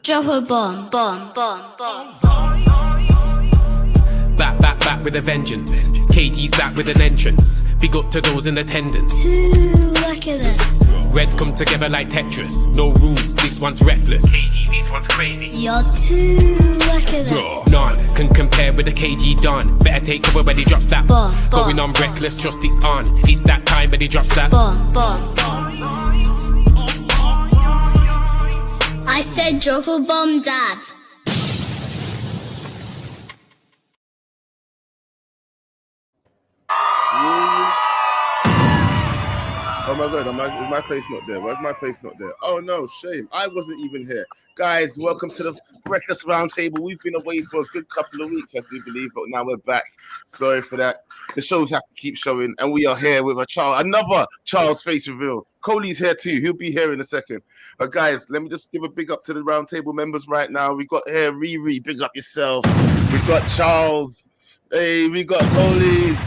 Drop a bomb, bomb, bomb, bomb. Back with a vengeance. KG's back with an entrance. Big up to those in attendance. Look at this. Reds come together like Tetris. No rules, this one's reckless. KG, this one's crazy. You're too lucky this. None can compare with the KG Don. Better take cover when he drops that. Bomb, bomb. Going on reckless, trust it's on. It's that time when he drops that. Bomb, bomb. I said drop a bomb, Dad. Oh my god, is my face not there? Why's my face not there? Oh no, shame. I wasn't even here. Guys, welcome to the Breakfast Roundtable. We've been away for a good couple of weeks, I do believe, but now we're back. Sorry for that. The shows have to keep showing, and we are here with another Charles face reveal. Coley's here too. He'll be here in a second. But guys, let me just give a big up to the Roundtable members right now. We got here Riri, big up yourself. We've got Charles. Hey, we got Coley.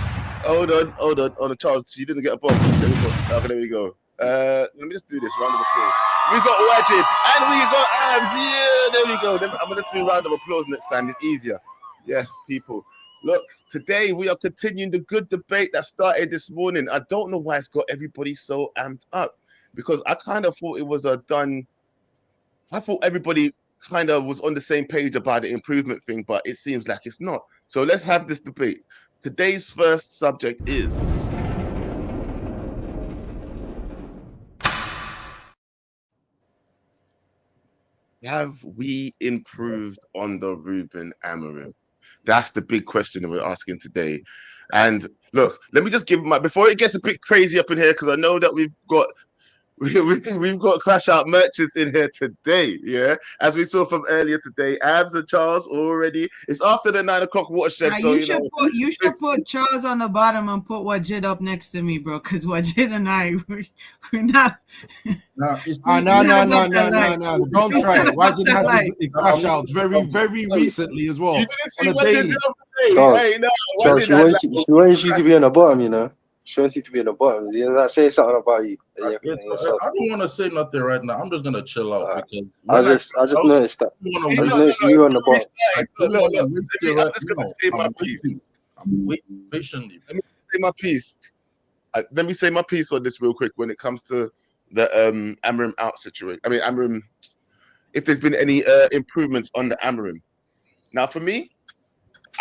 Hold on, Charles. You didn't get a bomb. There we go. Okay, there we go. Let me just do this. Round of applause. We got Wajid and we got Abs. Yeah, there we go. I'm gonna just do a round of applause next time. It's easier. Yes, people. Look, today we are continuing the good debate that started this morning. I don't know why it's got everybody so amped up, because I kind of thought it was I thought everybody kind of was on the same page about the improvement thing, but it seems like it's not. So let's have this debate. Today's first subject is have we improved on the Ruben Amorim? That's the big question that we're asking today. And look, let me just give before it gets a bit crazy up in here, because I know that we've got Crash Out merchants in here today, yeah. As we saw from earlier today, Abs and Charles already. It's after the 9 o'clock watershed, so you should put Charles on the bottom and put Wajid up next to me, bro. Because Wajid and I, we're not. No. Don't try it. Wajid has a Crash Out very recently as well. You didn't see Wajid today. Charles, hey, no, Charles, she wants you to be on the bottom, you know. She wants you to be in the bottom. You're not saying something about you. I don't want to say nothing right now. I'm just gonna chill out because I just noticed that. I just noticed you on the bottom. I'm just gonna say my piece. I'm waiting patiently. Let me say my piece. Let me say my piece on this real quick when it comes to the Amorim out situation. I mean, Amorim. If there's been any improvements on the Amorim. Now, for me,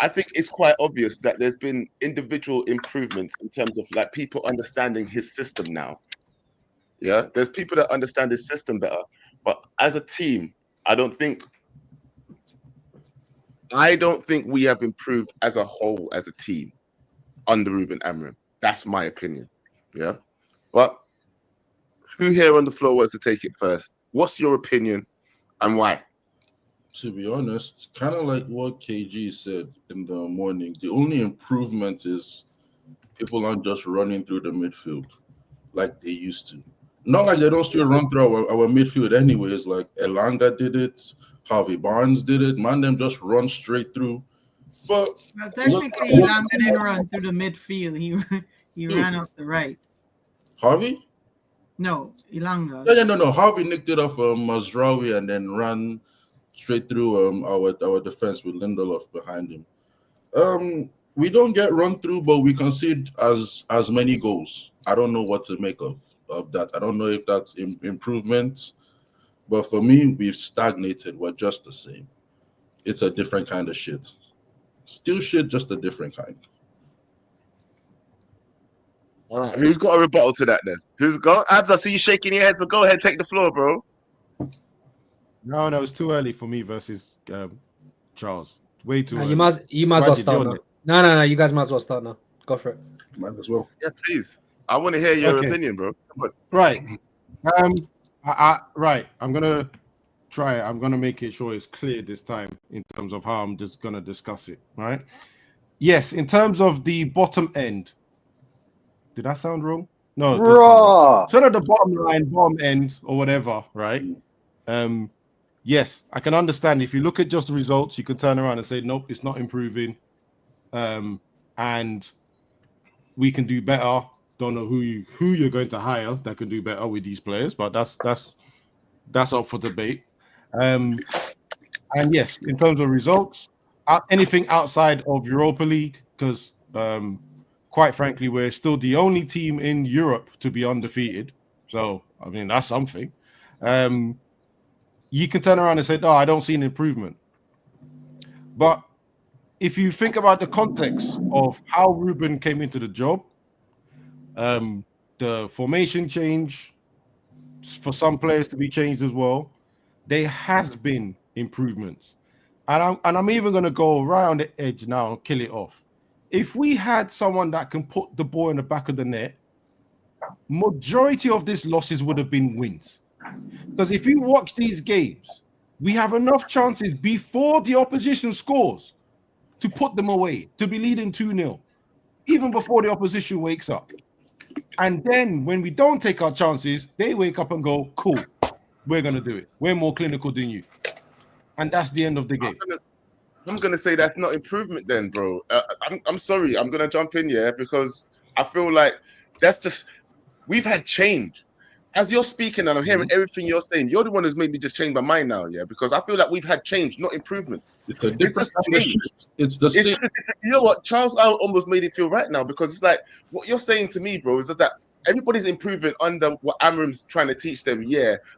I think it's quite obvious that there's been individual improvements in terms of like people understanding his system now. Yeah, there's people that understand his system better. But as a team, I don't think we have improved as a whole as a team under Ruben Amorim. That's my opinion. Yeah. But who here on the floor wants to take it first? What's your opinion and why? To be honest, kind of like what KG said in the morning, the only improvement is people aren't just running through the midfield like they used to. Not like they don't still run through our midfield anyways. Like Elanga did it, Harvey Barnes did it. Man, them just run straight through. But technically, Elanga didn't run through the midfield. He ran off the right. Harvey? No, Elanga. No. Harvey nicked it off Mazraoui and then ran straight through our defense with Lindelof behind him. We don't get run through, but we concede as many goals. I don't know what to make of that. I don't know if that's improvement, but for me, we've stagnated. We're just the same. It's a different kind of shit. Still shit, just a different kind. All right, who's got a rebuttal to that then? Who's got? Abs, I see you shaking your head, so go ahead, take the floor, bro. No, it's too early for me versus Charles. Way too early. You might as well start now. No. You guys might as well start now. Go for it. Might as well. Yeah, please. I want to hear your opinion, bro. Right. Right. I'm gonna try it. I'm gonna make it sure it's clear this time in terms of how I'm just gonna discuss it. Right. Yes. In terms of the bottom end. Did that sound wrong? No. Sort of the bottom line, bottom end, or whatever. Right. Yes, I can understand. If you look at just the results, you can turn around and say, nope, it's not improving. And we can do better. Don't know who you're going to hire that can do better with these players, but that's up for debate. And yes, in terms of results, anything outside of Europa League, because quite frankly, we're still the only team in Europe to be undefeated. So, I mean, that's something. You can turn around and say, "No, I don't see an improvement." But if you think about the context of how Ruben came into the job, the formation change for some players to be changed as well, there has been improvements. And I'm even going to go right on the edge now and kill it off. If we had someone that can put the ball in the back of the net, majority of these losses would have been wins. Because if you watch these games, we have enough chances before the opposition scores to put them away, to be leading 2-0, even before the opposition wakes up. And then when we don't take our chances, they wake up and go, cool, we're going to do it. We're more clinical than you. And that's the end of the game. I'm going to say that's not improvement then, bro. I'm sorry. I'm going to jump in, because I feel like that's just, we've had change. As you're speaking and I'm hearing everything you're saying, you're the one who's made me just change my mind now, because I feel like we've had change, not improvements. It's a different change. It's the same. You know what? Charles almost made it feel right now, because it's like what you're saying to me, bro, is that everybody's improving under what Amorim's trying to teach them,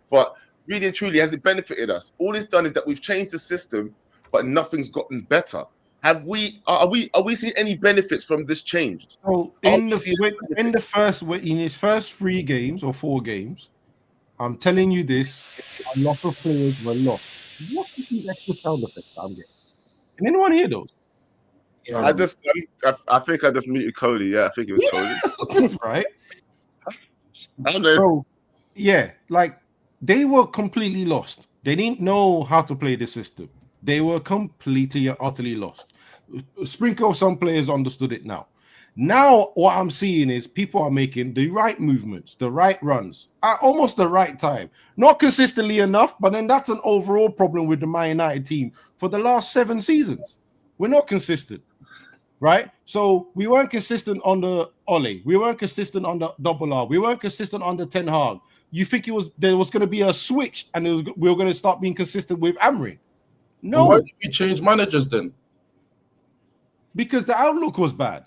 but really and truly, has it benefited us? All it's done is that we've changed the system, but nothing's gotten better. Are we seeing any benefits from this change? So in his first 3 games or 4 games, I'm telling you this, a lot of players were lost. What is the extra sound effects I'm getting? Can anyone hear those? I think I just muted Cody. Yeah, I think it was Cody. That's right. I don't know. So, like they were completely lost. They didn't know how to play the system. They were completely and utterly lost. Sprinkle of some players understood it now. Now, what I'm seeing is people are making the right movements, the right runs at almost the right time. Not consistently enough, but then that's an overall problem with the Man United team for the last 7 seasons. We're not consistent, right? So we weren't consistent under Ole. We weren't consistent under Double R. We weren't consistent under Ten Hag. You think there was going to be a switch and we were going to start being consistent with Amorim? No. Why did we change managers then? Because the outlook was bad.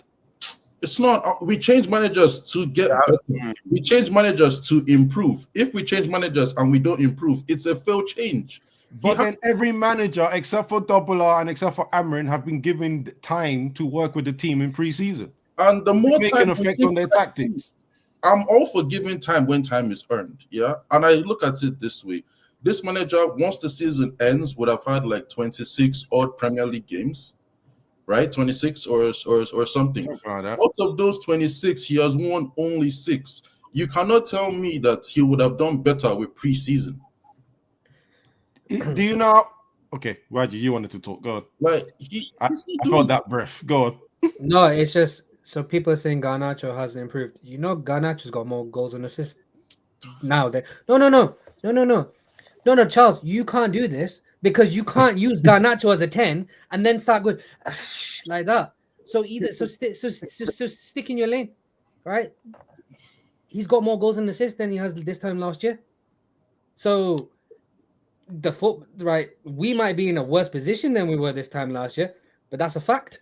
It's not. We change managers to get better. We change managers to improve. If we change managers and we don't improve, it's a failed change. But then every manager, except for Double R and except for Amorim, have been given time to work with the team in pre-season. And the more make time an effect on their tactics. I'm all for giving time when time is earned. Yeah. And I look at it this way. This manager, once the season ends, would have had like 26 odd Premier League games, right? 26 or something. Out of those 26, he has won only 6. You cannot tell me that he would have done better with pre-season. Do you know? Okay, Raji, you wanted to talk. Go on. Like I felt that breath. Go on. No, it's just so people are saying Garnacho hasn't improved. You know, Garnacho's got more goals and assists now. No, Charles, you can't do this because you can't use Garnacho as a 10 and then start going like that. So stick in your lane, right? He's got more goals and assists than he has this time last year. So we might be in a worse position than we were this time last year, but that's a fact.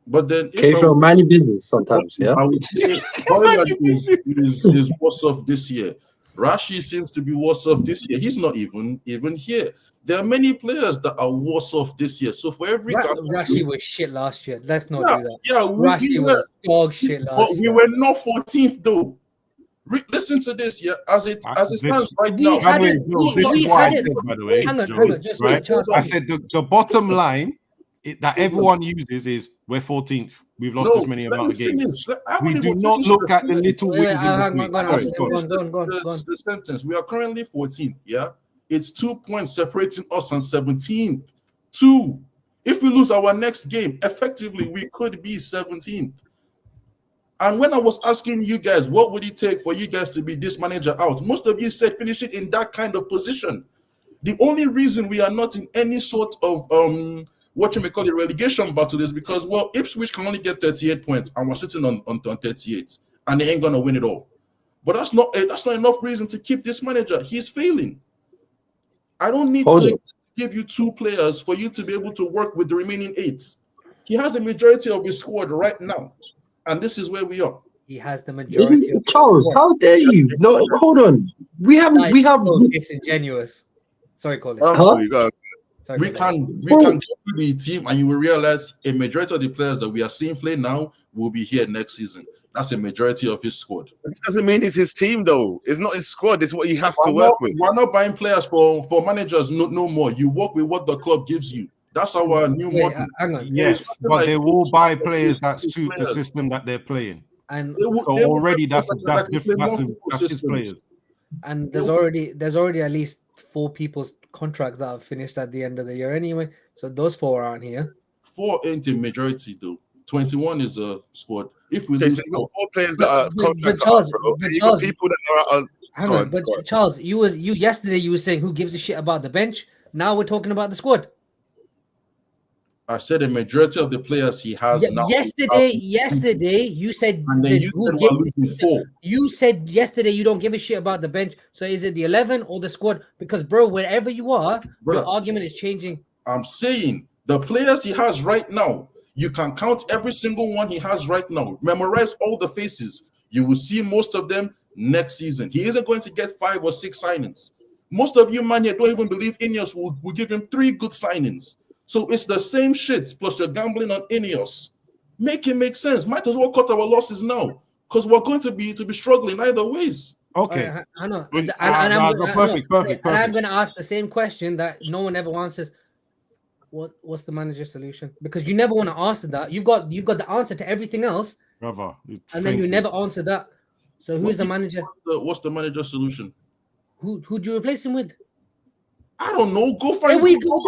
But then, Gabriel, mind your business sometimes, yeah. I would say Holland is worse off this year. Rashi seems to be worse off this year. He's not even here. There are many players that are worse off this year. So for every Rashi was shit last year. Let's not do that. Yeah, Rashi was dog shit last year. We were not 14th though. Listen to this, as it stands right now. This is what I said, by the way. Hang on, I said the bottom line that everyone uses is we're 14th. We've lost as many amount of games. We do not look at the little wins. The sentence. We are currently 14th. Yeah, it's 2 points separating us and 17th. 2. If we lose our next game, effectively we could be 17th. And when I was asking you guys, what would it take for you guys to be this manager out? Most of you said finish it in that kind of position. The only reason we are not in any sort of what you may call a relegation battle is because, well, Ipswich can only get 38 points and we're sitting on 38 and they ain't gonna win it all. But that's not enough reason to keep this manager. He's failing. I don't need Hold to on. give you 2 players for you to be able to work with the remaining 8. He has a majority of his squad right now, and this is where we are. He has the majority of Charles, how dare you? No, hold on. We have so disingenuous. Sorry, Colin. Huh? Sorry, We Colin. can go through the team, and you will realize a majority of the players that we are seeing play now will be here next season. That's a majority of his squad. It doesn't mean it's his team, though. It's not his squad. It's what he has to work with. We're not buying players for managers no more. You work with what the club gives you. That's our new model. Hang on. Yes, but they will buy players that suit the system that they're playing. And so already that's his players. And there's already at least 4 people's contracts that have finished at the end of the year anyway. So those 4 aren't here. 4 ain't a majority though. 21 is a squad. If we lose 4 players that are contracts, people that are hang on, but Charles, you yesterday you were saying who gives a shit about the bench. Now we're talking about the squad. I said a majority of the players he has now. Yesterday you said, and then you said we're losing 4. You said yesterday you don't give a shit about the bench. So is it the 11 or the squad? Because bro, wherever you are, your argument is changing. I'm saying the players he has right now, you can count every single one he has right now. Memorize all the faces. You will see most of them next season. He isn't going to get 5 or 6 signings. Most of you man here don't even believe INEOS will give him 3 good signings. So it's the same shit, plus you're gambling on INEOS. Make it make sense. Might as well cut our losses now, because we're going to be struggling either ways. Okay. I know. Perfect. And I'm going to ask the same question that no one ever answers. What's the manager's solution? Because you never want to answer that. You've got the answer to everything else, brother, and then you never answer that. So who's the manager? What's the manager's solution? Who'd you replace him with? I don't know. Go find. There we go.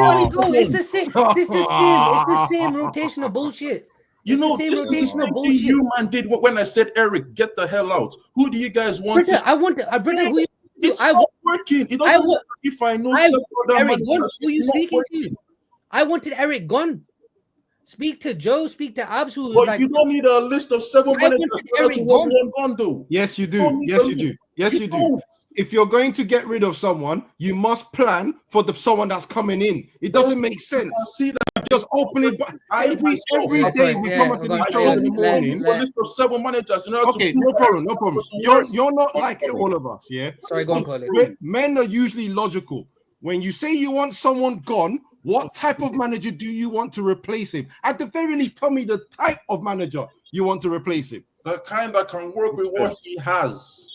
It's the same. It's the same rotation of bullshit. You know, this is the same thing you man did when I said, Eric, get the hell out. Who do you guys want? I want who you. It's not working. It doesn't work if I know Eric Gunn, who you speaking to? I wanted Eric Gunn. Speak to Joe. Speak to Abs. But you don't need a list of 7 managers to work one Gunn do. Yes, you do. Yes, you do. Yes, you do. If you're going to get rid of someone, you must plan for someone that's coming in. It doesn't make sense. See that? Just open it. Every day we come up to the show in the morning. A list of 7 managers. Okay, no problem. You're not like all of us, yeah? Sorry, go on, Colin. Men are usually logical. When you say you want someone gone, what type of manager do you want to replace him? At the very least, tell me the type of manager you want to replace him. The kind that can work with what he has.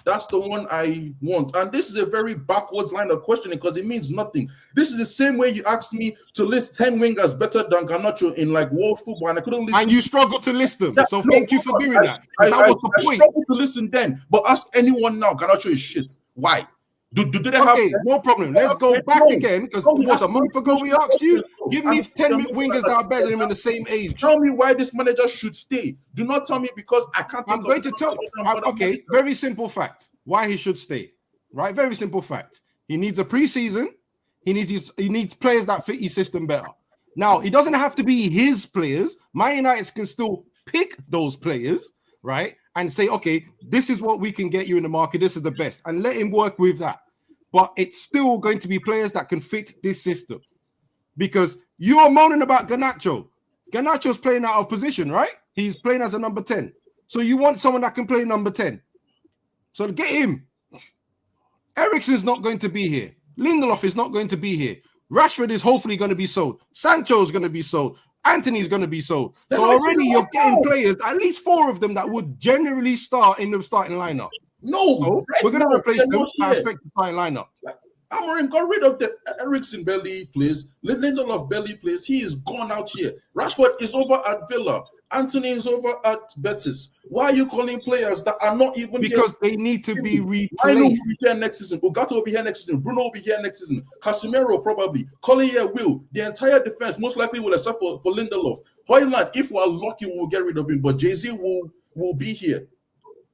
That's the one I want. And this is a very backwards line of questioning because it means nothing. This is the same way you asked me to list 10 wingers better than Garnacho in like world football, and I couldn't listen. And you struggled to list them. So thank you for doing that. That was the point. I struggled to listen then. But ask anyone now, Garnacho is shit. Why? Do they have? Okay, no problem. Let's go back again because a month ago we asked you. Give me 10 wingers that are better than him in the same age. Tell me why this manager should stay. Do not tell me because I can't. I'm going to tell. Okay, very simple fact. Why he should stay, right? Very simple fact. He needs a preseason. He needs players that fit his system better. Now, it doesn't have to be his players. Man United can still pick those players, right? And say, okay, this is what we can get you in the market. This is the best. And let him work with that. But it's still going to be players that can fit this system. Because you are moaning about Garnacho. Garnacho's playing out of position, right? He's playing as a number 10. So you want someone that can play number 10. So get him. Eriksen's not going to be here. Lindelof is not going to be here. Rashford is hopefully going to be sold. Sancho is going to be sold. Anthony's going to be sold. So already you're getting players, at least 4 of them that would generally start in the starting lineup. No, so we're going to replace them. I expect the starting lineup. Amorim got rid of the Eriksen barely plays. Lindelof barely plays. He is gone out here. Rashford is over at Villa. Anthony is over at Betis. Why are you calling players that are not even because they need to be replaced? I will be here next season. Ugato will be here next season. Bruno will be here next season. Casemiro probably. Collier will. The entire defense most likely will, except for Lindelof. Højlund, if we are lucky, we will get rid of him. But Jay-Z will be here.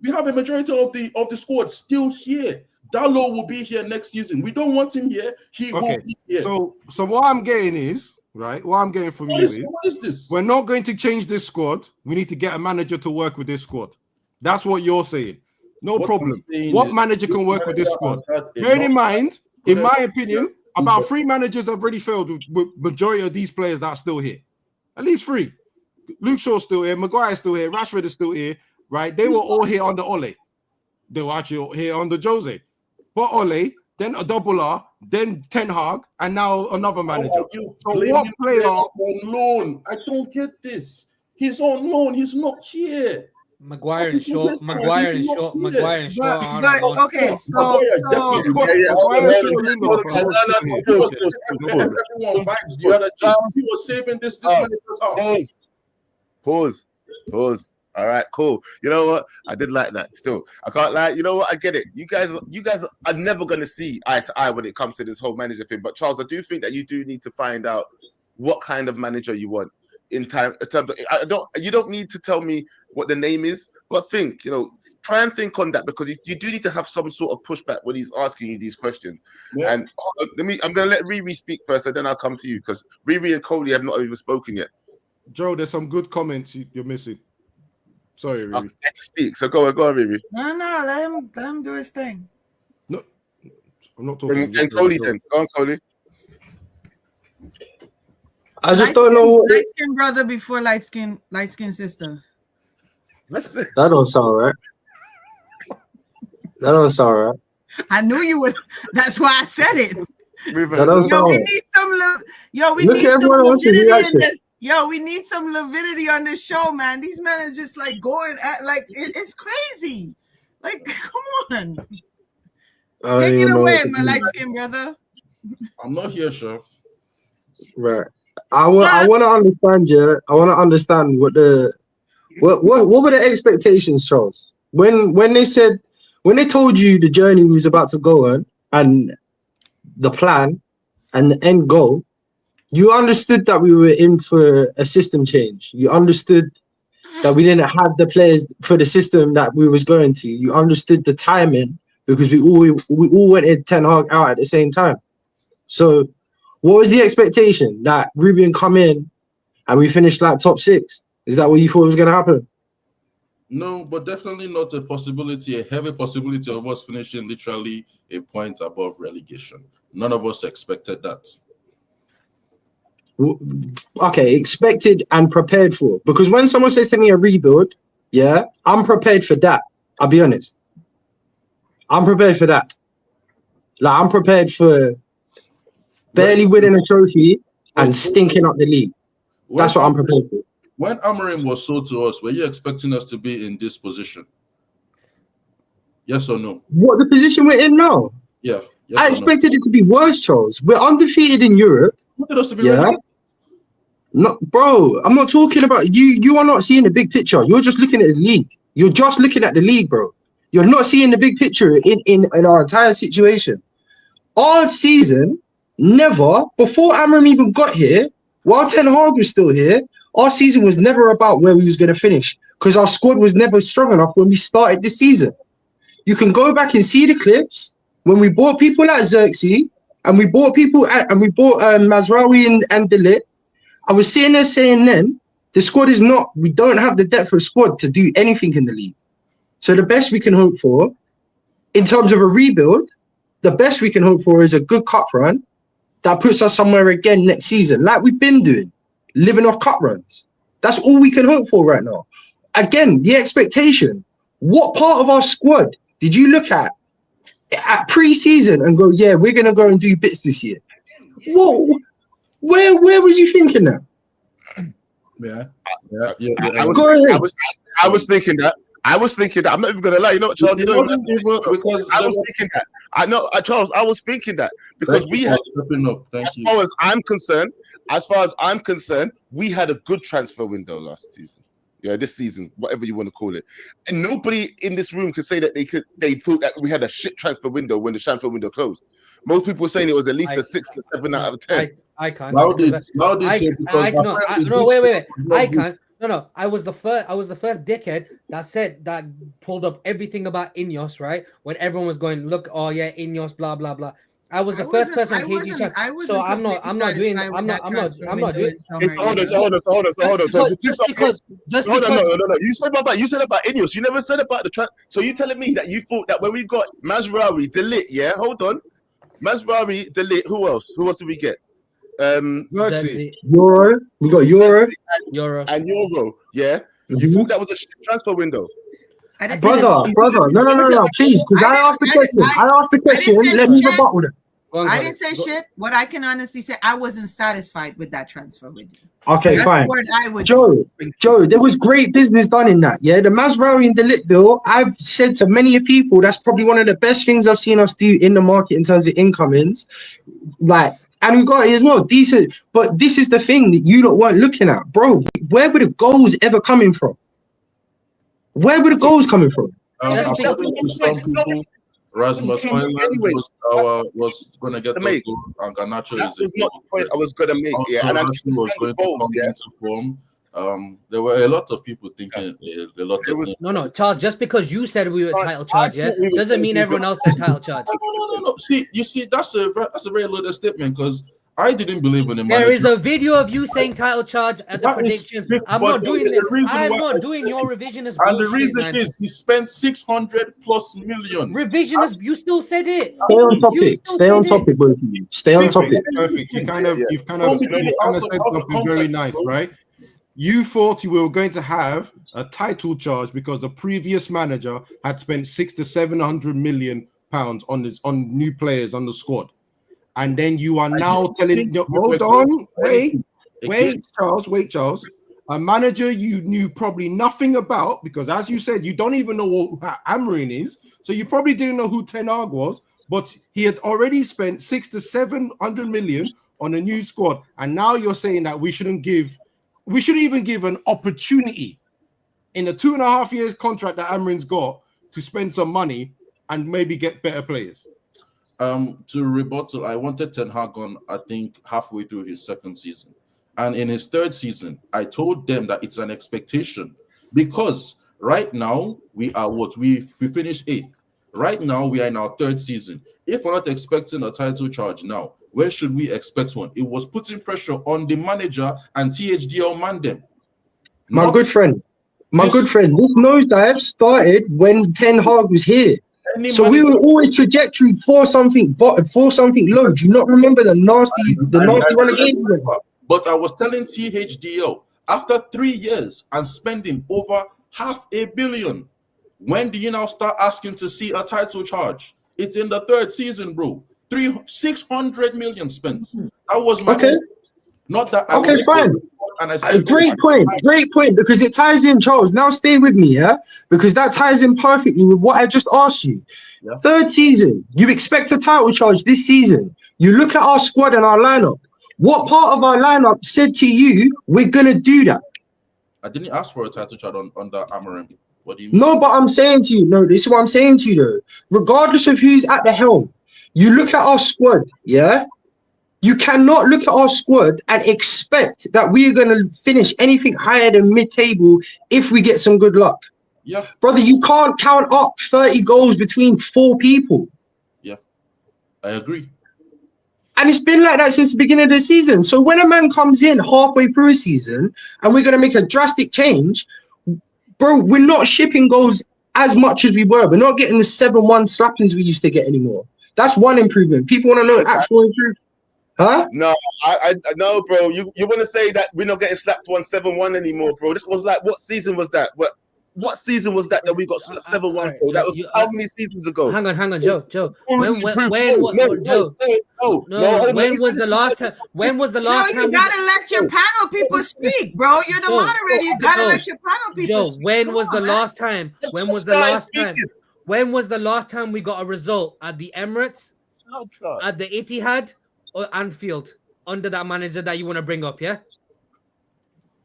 We have a majority of the squad still here. Dalot will be here next season. We don't want him here. He will be here. So what I'm getting is, right, what I'm getting from you is, what is this? We're not going to change this squad. We need to get a manager to work with this squad. That's what you're saying. No problem. What manager can work with this squad? Bearing in mind, in my opinion, About 3 managers have already failed with majority of these players that are still here. At least 3. Luke Shaw's still here, Maguire's still here, Rashford is still here, right? They were all here under Ole. They were actually here under Jose. But Ole, then a double R, then Ten Hag, and now another manager. So what player on loan? I don't get this. He's on loan. He's not here. Maguire and Shaw. Maguire and Shaw. Maguire and Shaw. But okay, so He was saving this manager's house. Pause. All right, cool. You know what? I did like that. Still, I can't lie. You know what? I get it. You guys are never gonna see eye to eye when it comes to this whole manager thing. But Charles, I do think that you do need to find out what kind of manager you want in terms of. You don't need to tell me what the name is, but think. Try and think on that, because you do need to have some sort of pushback when he's asking you these questions. Yeah. And I'm gonna let Riri speak first, and then I'll come to you, because Riri and Coley have not even spoken yet. Joe, there's some good comments you're missing. Sorry, Riri. I get to speak, so go on, Riri. No, let him do his thing. No, I'm not talking. And Coley then. Go on, Coley. I just don't know what light skin brother before light skin sister. that don't sound right. That don't sound right. I knew you would. That's why I said it. That don't sound We right. need some. We Look need at some everyone else's lividity in reaction. this. We need some lividity on this show, man. These men are just like going at it's crazy. Like, come on. Take it away, my light skin brother. I'm not here, sure. Right. I want to understand, yeah. I want to understand what were the expectations, Charles? When they told you the journey we was about to go on and the plan and the end goal, you understood that we were in for a system change. You understood that we didn't have the players for the system that we was going to. You understood the timing, because we all wanted Ten Hag out at the same time. So what was the expectation? That Ruben come in and we finished like top 6? Is that what you thought was going to happen? No, but definitely not a heavy possibility of us finishing literally a point above relegation. None of us expected that. Okay, expected and prepared for. Because when someone says to me a rebuild, yeah, I'm prepared for that. I'll be honest. I'm prepared for that. Like, I'm prepared for barely winning a trophy and stinking up the league. That's what I'm prepared for. When Amorim was sold to us, were you expecting us to be in this position? Yes or no? What, the position we're in now? Yeah. Yes I expected it to be worse, Charles. We're undefeated in Europe. You wanted us to be ready. No, bro, I'm not talking about you. You are not seeing the big picture. You're just looking at the league. You're just looking at the league, bro. You're not seeing the big picture in our entire situation. Our season, never, before Amorim even got here, while Ten Hag was still here, our season was never about where we was going to finish, because our squad was never strong enough when we started this season. You can go back and see the clips when we bought people like Xerxes, and we bought Mazraoui and De Ligt. I was sitting there saying then, the squad is not, we don't have the depth of squad to do anything in the league. So the best we can hope for, in terms of a rebuild, the best we can hope for is a good cup run that puts us somewhere again next season, like we've been doing, living off cup runs. That's all we can hope for right now. Again, the expectation. What part of our squad did you look at pre-season and go, yeah, we're going to go and do bits this year? Whoa. Where was you thinking that? Yeah. I was thinking that. I'm not even gonna lie. You know what, Charles? I was thinking that. I know, Charles. I was thinking that because we had. As far as I'm concerned, we had a good transfer window last season. Yeah, this season, whatever you want to call it, and nobody in this room could say that they thought that we had a shit transfer window when the transfer window closed. Most people were saying it was at least a 6 to 7 out of 10. I can't. Wait. I can't. No. I was the first dickhead that pulled up everything about INEOS, right? When everyone was going, look, oh yeah, INEOS, blah blah blah. I was the first person on KG chat. So I'm not doing. Hold on. No. You said about INEOS. You never said about the. So you telling me that you thought that when we got Mazraoui, De Ligt, yeah? Hold on. Masraoui, Delete. Who else? Who else did we get? Xerxes. Euro. We got Euro. Euro. And Euro. Yeah. You Mhm. thought that was a shit transfer window? I didn't- Brother. No. Please, because I asked the question. I asked the question. say Let me shit. rebuttal it. I didn't say shit. What I can honestly say, I wasn't satisfied with that transfer window. Okay, That's fine. the word I would. Joe, there was great business done in that. Yeah, the Masraoui and Delete deal, I've said to many people, that's probably one of the best things I've seen us do in the market in terms of incomings. Like, and we got it as well, decent. But this is the thing that you lot weren't looking at, bro. Where were the goals ever coming from? Where were the goals coming from? According to some people, Rasmus Højlund was going to get those goals, and Garnacho That is was not the point I was going to make. also, Yeah, and I Rashford was going to come into form. There were a lot of people thinking a lot of things. No, Charles. Just because you said we were title charge, yeah, doesn't mean everyone else said title charge. No. See, that's a very loaded statement because I didn't believe in the manager. There is a video of you saying title charge at the predictions. I'm not doing this. I'm not doing your revisionist bullshit, and the reason man. is he spent 600+ million. Revisionist, you still said it. Stay on topic. Stay on topic, both of you. Stay on topic. Perfect. You've kind of said something very nice, right? You thought you were going to have a title charge because the previous manager had spent 600 to 700 million pounds on new players on the squad. And then you are now telling, hold on, wait, Charles. A manager you knew probably nothing about, because as you said, you don't even know who Amorim is. So you probably didn't know who Ten Hag was, but he had already spent 600 to 700 million on a new squad. And now you're saying that we shouldn't even give an opportunity in the 2.5 years contract that Amorim's got to spend some money and maybe get better players. To rebuttal, I wanted Ten Hag on, I think, halfway through his second season. And in his third season, I told them that it's an expectation. Because right now, we are what? We finished 8th. Right now, we are in our third season. If we're not expecting a title charge now, where should we expect one? It was putting pressure on the manager and THDL Mandem. My good friend, this nosedive started when Ten Hag was here. So we were always trajectory for something low. Do you not remember the nasty run of games? But I was telling THDL, after 3 years and spending over $500 million, when do you now start asking to see a title charge? It's in the third season, bro. 600 million spent. That was my not that. Okay, fine. And I said, great point, because it ties in, Charles. Now stay with me, yeah, because that ties in perfectly with what I just asked you. Yeah. Third season, you expect a title charge this season. You look at our squad and our lineup. What part of our lineup said to you, we're gonna do that? I didn't ask for a title charge under Amorim. What do you mean? No, but I'm saying to you, this is what I'm saying to you though. Regardless of who's at the helm, you look at our squad, yeah. You cannot look at our squad and expect that we are going to finish anything higher than mid-table if we get some good luck. Yeah. Brother, you can't count up 30 goals between 4 people. Yeah, I agree. And it's been like that since the beginning of the season. So when a man comes in halfway through a season and we're going to make a drastic change, bro, we're not shipping goals as much as we were. We're not getting the 7-1 slappings we used to get anymore. That's one improvement. People want to know actual improvement. Huh? No, I no, bro. You want to say that we're not getting slapped 1-7-1 anymore, bro? This was like, what season was that? What season was that we got 7-1 for? That was how many seasons ago? Hang on, Joe. When was the last time? When was the last time? You gotta let your panel people speak, bro. You're the moderator. You gotta let your panel people speak. When was the last time? When was the last time? When was the last time we got a result at the Emirates, at the Etihad, or Anfield under that manager that you want to bring up? Yeah,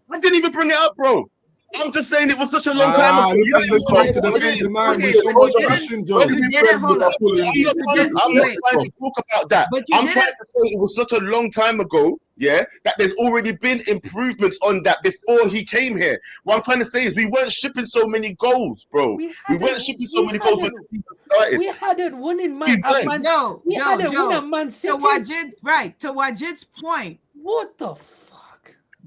I didn't even bring it up, bro. I'm just saying it was such a long time ago. I'm not trying to talk about that. I'm trying to say it was such a long time ago, yeah, that there's already been improvements on that before he came here. What I'm trying to say is we weren't shipping so many goals, bro. We weren't shipping so many goals when the season started. We hadn't won in Man City. To Wajid's point. What the fuck?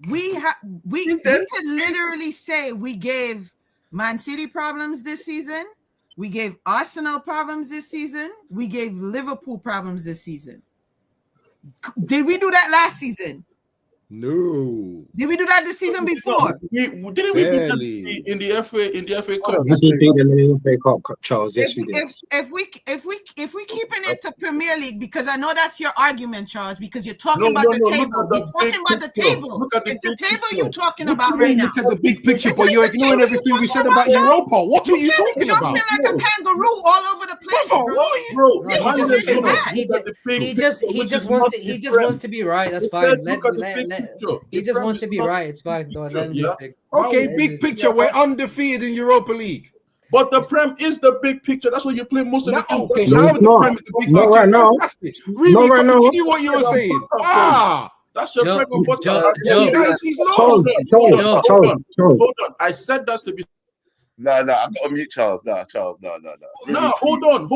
We could literally say we gave Man City problems this season. We gave Arsenal problems this season. We gave Liverpool problems this season. Did we do that last season? No. Did we do that the season before? Didn't we do that in the FA Cup? We did beat them in the FA Cup, Charles. Yes, we did. If we keeping it to Premier League, because I know that's your argument, Charles, because you're talking about the table. You're talking about the table. It's the table you're talking about right now. Look at the big picture, but you're ignoring everything we said about Europa. What are you talking about? Jumping like a kangaroo all over the place, He just wants to be right. That's fine. He just wants to be right. It's fine. Go on, let him just think. Okay, big picture. We're undefeated in Europa League. But the Prem is the big picture. That's what you play most of the games. Okay, now the Prem is the big picture. Right now. Really, right now. Continue what you were saying. That's your bread and butter. Hold on. I said that to be. No, I'm not on mute, Charles. No. No, hold on.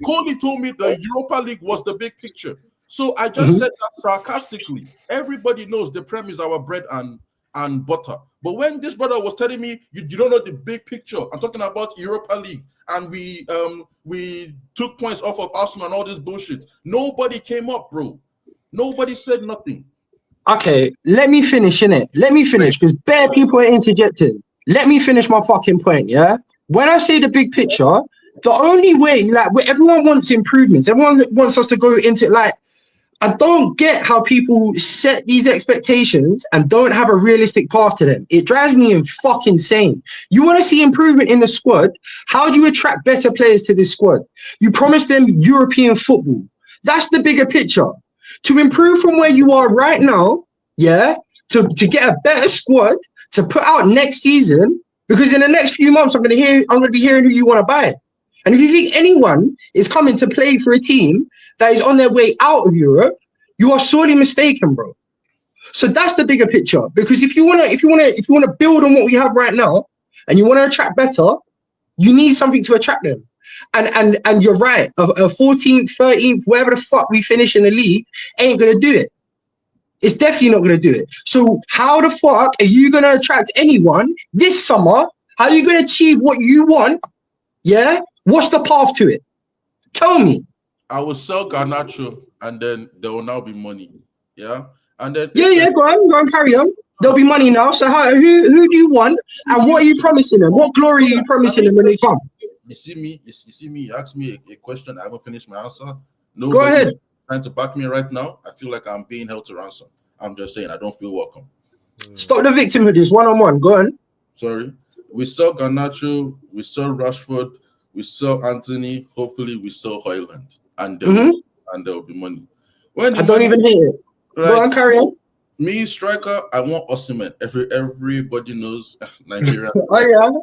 Coley told me the Europa League was the big picture. So I just said that sarcastically. Everybody knows the Prem is our bread and butter. But when this brother was telling me you don't know the big picture, I'm talking about Europa League, and we took points off of Arsenal and all this bullshit. Nobody came up, bro. Nobody said nothing. Okay, let me finish, innit? Let me finish, because bare people are interjecting. Let me finish my fucking point, yeah? When I say the big picture, the only way, like, where everyone wants improvements, everyone wants us to go into, like, I don't get how people set these expectations and don't have a realistic path to them. It drives me fucking insane. You want to see improvement in the squad? How do you attract better players to this squad? You promise them European football. That's the bigger picture. To improve from where you are right now, yeah, to get a better squad to put out next season, because in the next few months I'm gonna be hearing who you want to buy. And if you think anyone is coming to play for a team that is on their way out of Europe, you are sorely mistaken, bro. So that's the bigger picture. Because if you wanna build on what we have right now, and you want to attract better, you need something to attract them. And you're right. A 14th, 13th, wherever the fuck we finish in the league, ain't gonna do it. It's definitely not gonna do it. So how the fuck are you gonna attract anyone this summer? How are you gonna achieve what you want? Yeah. What's the path to it? Tell me. I will sell Garnacho, and then there will now be money. Yeah, and then go on, carry on. There'll be money now. So who do you want, and what are you promising them? What glory are you promising them when they come? You see me. You ask me a question. I haven't finished my answer. Go ahead. Trying to back me right now. I feel like I'm being held to ransom. I'm just saying I don't feel welcome. Stop the victimhood. It's one-on-one. Go on. Sorry. We saw Garnacho. We saw Rashford. We saw Anthony. Hopefully, we saw Højlund, and there will be money. I don't even hear it. Right, go on, carry on. Me, striker, I want Osimhen. Everybody knows Nigeria.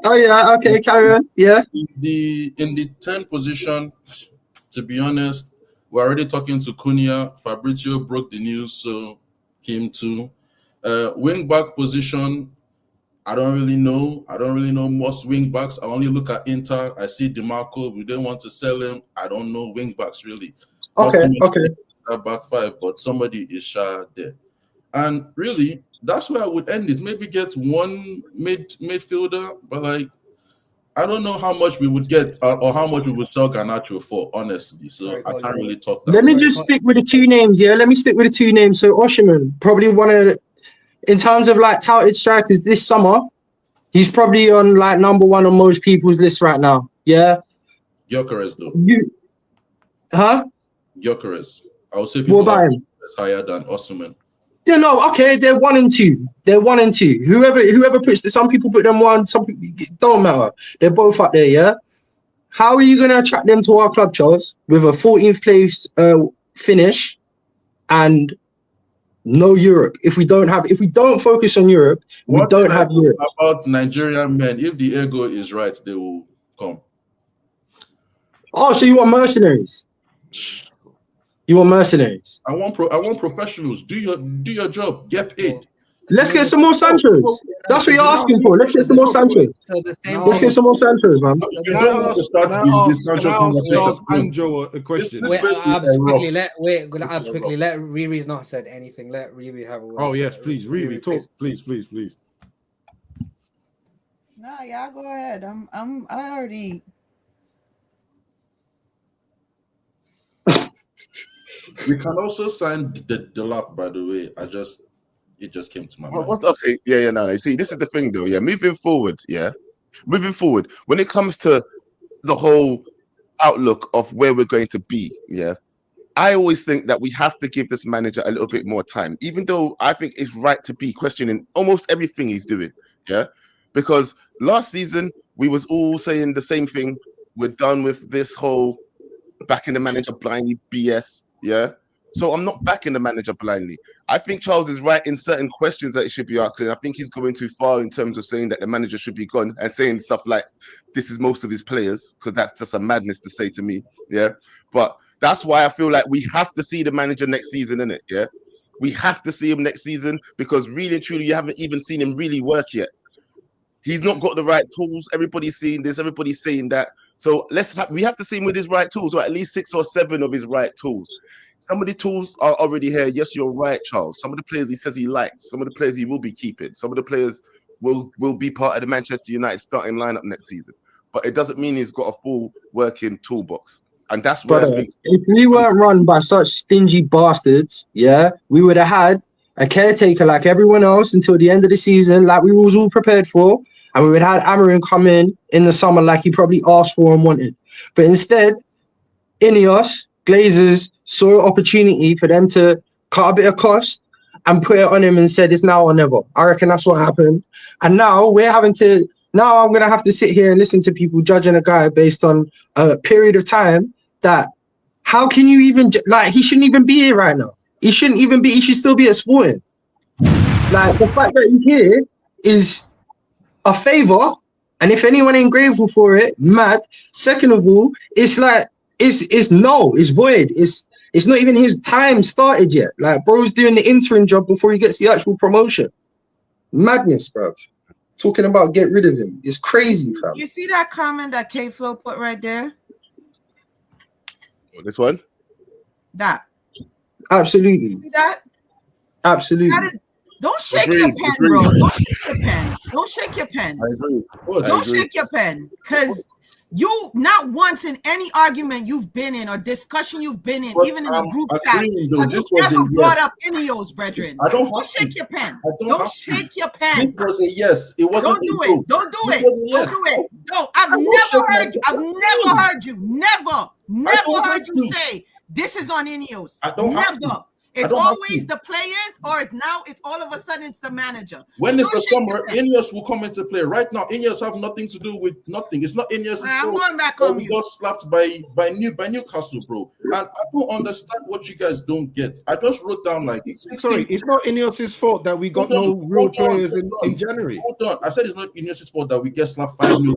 Oh yeah. Okay, carry on. Yeah. In the 10th position, to be honest, we're already talking to Cunha. Fabrizio broke the news, so him too. Wing back position, I don't really know. I don't really know most wing backs. I only look at Inter. I see DeMarco. We didn't want to sell him. I don't know wing backs really. Okay. Back five, but somebody is shy there. And really, that's where I would end it. Maybe get one midfielder, but like, I don't know how much we would get or how much we would sell Garnacho for, honestly. So I can't really talk that. Let me just stick with the two names, yeah? Let me stick with the two names. So Osimhen, probably one of, in terms of like touted strikers this summer, he's probably on like number one on most people's list right now. Yeah. Gyökeres though. Gyökeres. I would say people are higher than Osimhen. Yeah, no, okay, they're 1 and 2. Whoever puts some people put them one, some people don't matter. They're both up there, yeah. How are you gonna attract them to our club, Charles, with a 14th place finish and no Europe? If we don't focus on Europe, we don't have Europe. About Nigerian men, if the ego is right, they will come. Oh, so you want mercenaries? You want mercenaries? I want professionals. Do your job. Get paid. Let's get some more Sanchos. That's what you're asking for. Let's get some more Sanchos. Let's get some more Sanchos, man. Can I ask Anjo a question? Abs quickly. Let Riri's not said anything. Let Riri have a word. Oh yes, please, Riri, talk. Please. No, yeah, go ahead. We can also sign the lap, by the way. It just came to my mind. What's okay? No. See, this is the thing, though. Yeah, moving forward, when it comes to the whole outlook of where we're going to be, I always think that we have to give this manager a little bit more time, even though I think it's right to be questioning almost everything he's doing. Yeah, because last season we was all saying the same thing. We're done with this whole backing the manager blindly BS. Yeah. So I'm not backing the manager blindly. I think Charles is right in certain questions that he should be asking. I think he's going too far in terms of saying that the manager should be gone and saying stuff like this is most of his players, because that's just a madness to say to me. Yeah. But that's why I feel like we have to see the manager next season, innit? Yeah. We have to see him next season, because really and truly, you haven't even seen him really work yet. He's not got the right tools. Everybody's seeing this. Everybody's saying that. So we have to see him with his right tools, or at least 6 or 7 of his right tools. Some of the tools are already here. Yes, you're right, Charles. Some of the players he says he likes. Some of the players he will be keeping. Some of the players will be part of the Manchester United starting lineup next season. But it doesn't mean he's got a full working toolbox. And that's where I think, if we weren't run by such stingy bastards, we would have had a caretaker like everyone else until the end of the season, like we was all prepared for. And we would have had Amorim come in the summer like he probably asked for and wanted. But instead, INEOS, Glazers, saw an opportunity for them to cut a bit of cost and put it on him and said it's now or never. I reckon that's what happened. And now I'm going to have to sit here and listen to people judging a guy based on a period of time that, how can you even, he shouldn't even be here right now. He should still be at Sporting. Like, the fact that he's here is a favor, and if anyone ain't grateful for it, mad. Second of all, it's like it's void. It's not even his time started yet. Like, bro's doing the interim job before he gets the actual promotion. Madness, bro. Talking about get rid of him. It's crazy, fam. You see that comment that K-Flow put right there? This one? That. Absolutely. See that? Absolutely. Don't shake your pen, bro. Don't shake your pen. Don't shake your pen. I agree. Don't shake your pen. Because you, not once in any argument you've been in or discussion you've been in, even in the group chat, have you ever brought up INEOS, brethren. Don't shake your pen. Don't shake your pen. This was a yes. It wasn't. Don't do it. Don't do it. Don't do it. No, I've never heard you. Never heard you say this is on INEOS. Never. It's always the players, or it's all of a sudden it's the manager. When it's the summer, INEOS will come into play. Right now, INEOS have nothing to do with nothing. It's not INEOS. I'm going back on you. We got slapped by Newcastle, bro. And I don't understand what you guys don't get. I just wrote down sorry, it's not INEOS' fault that we got no real players in January. Hold on. I said it's not INEOS' fault that we get slapped 5-0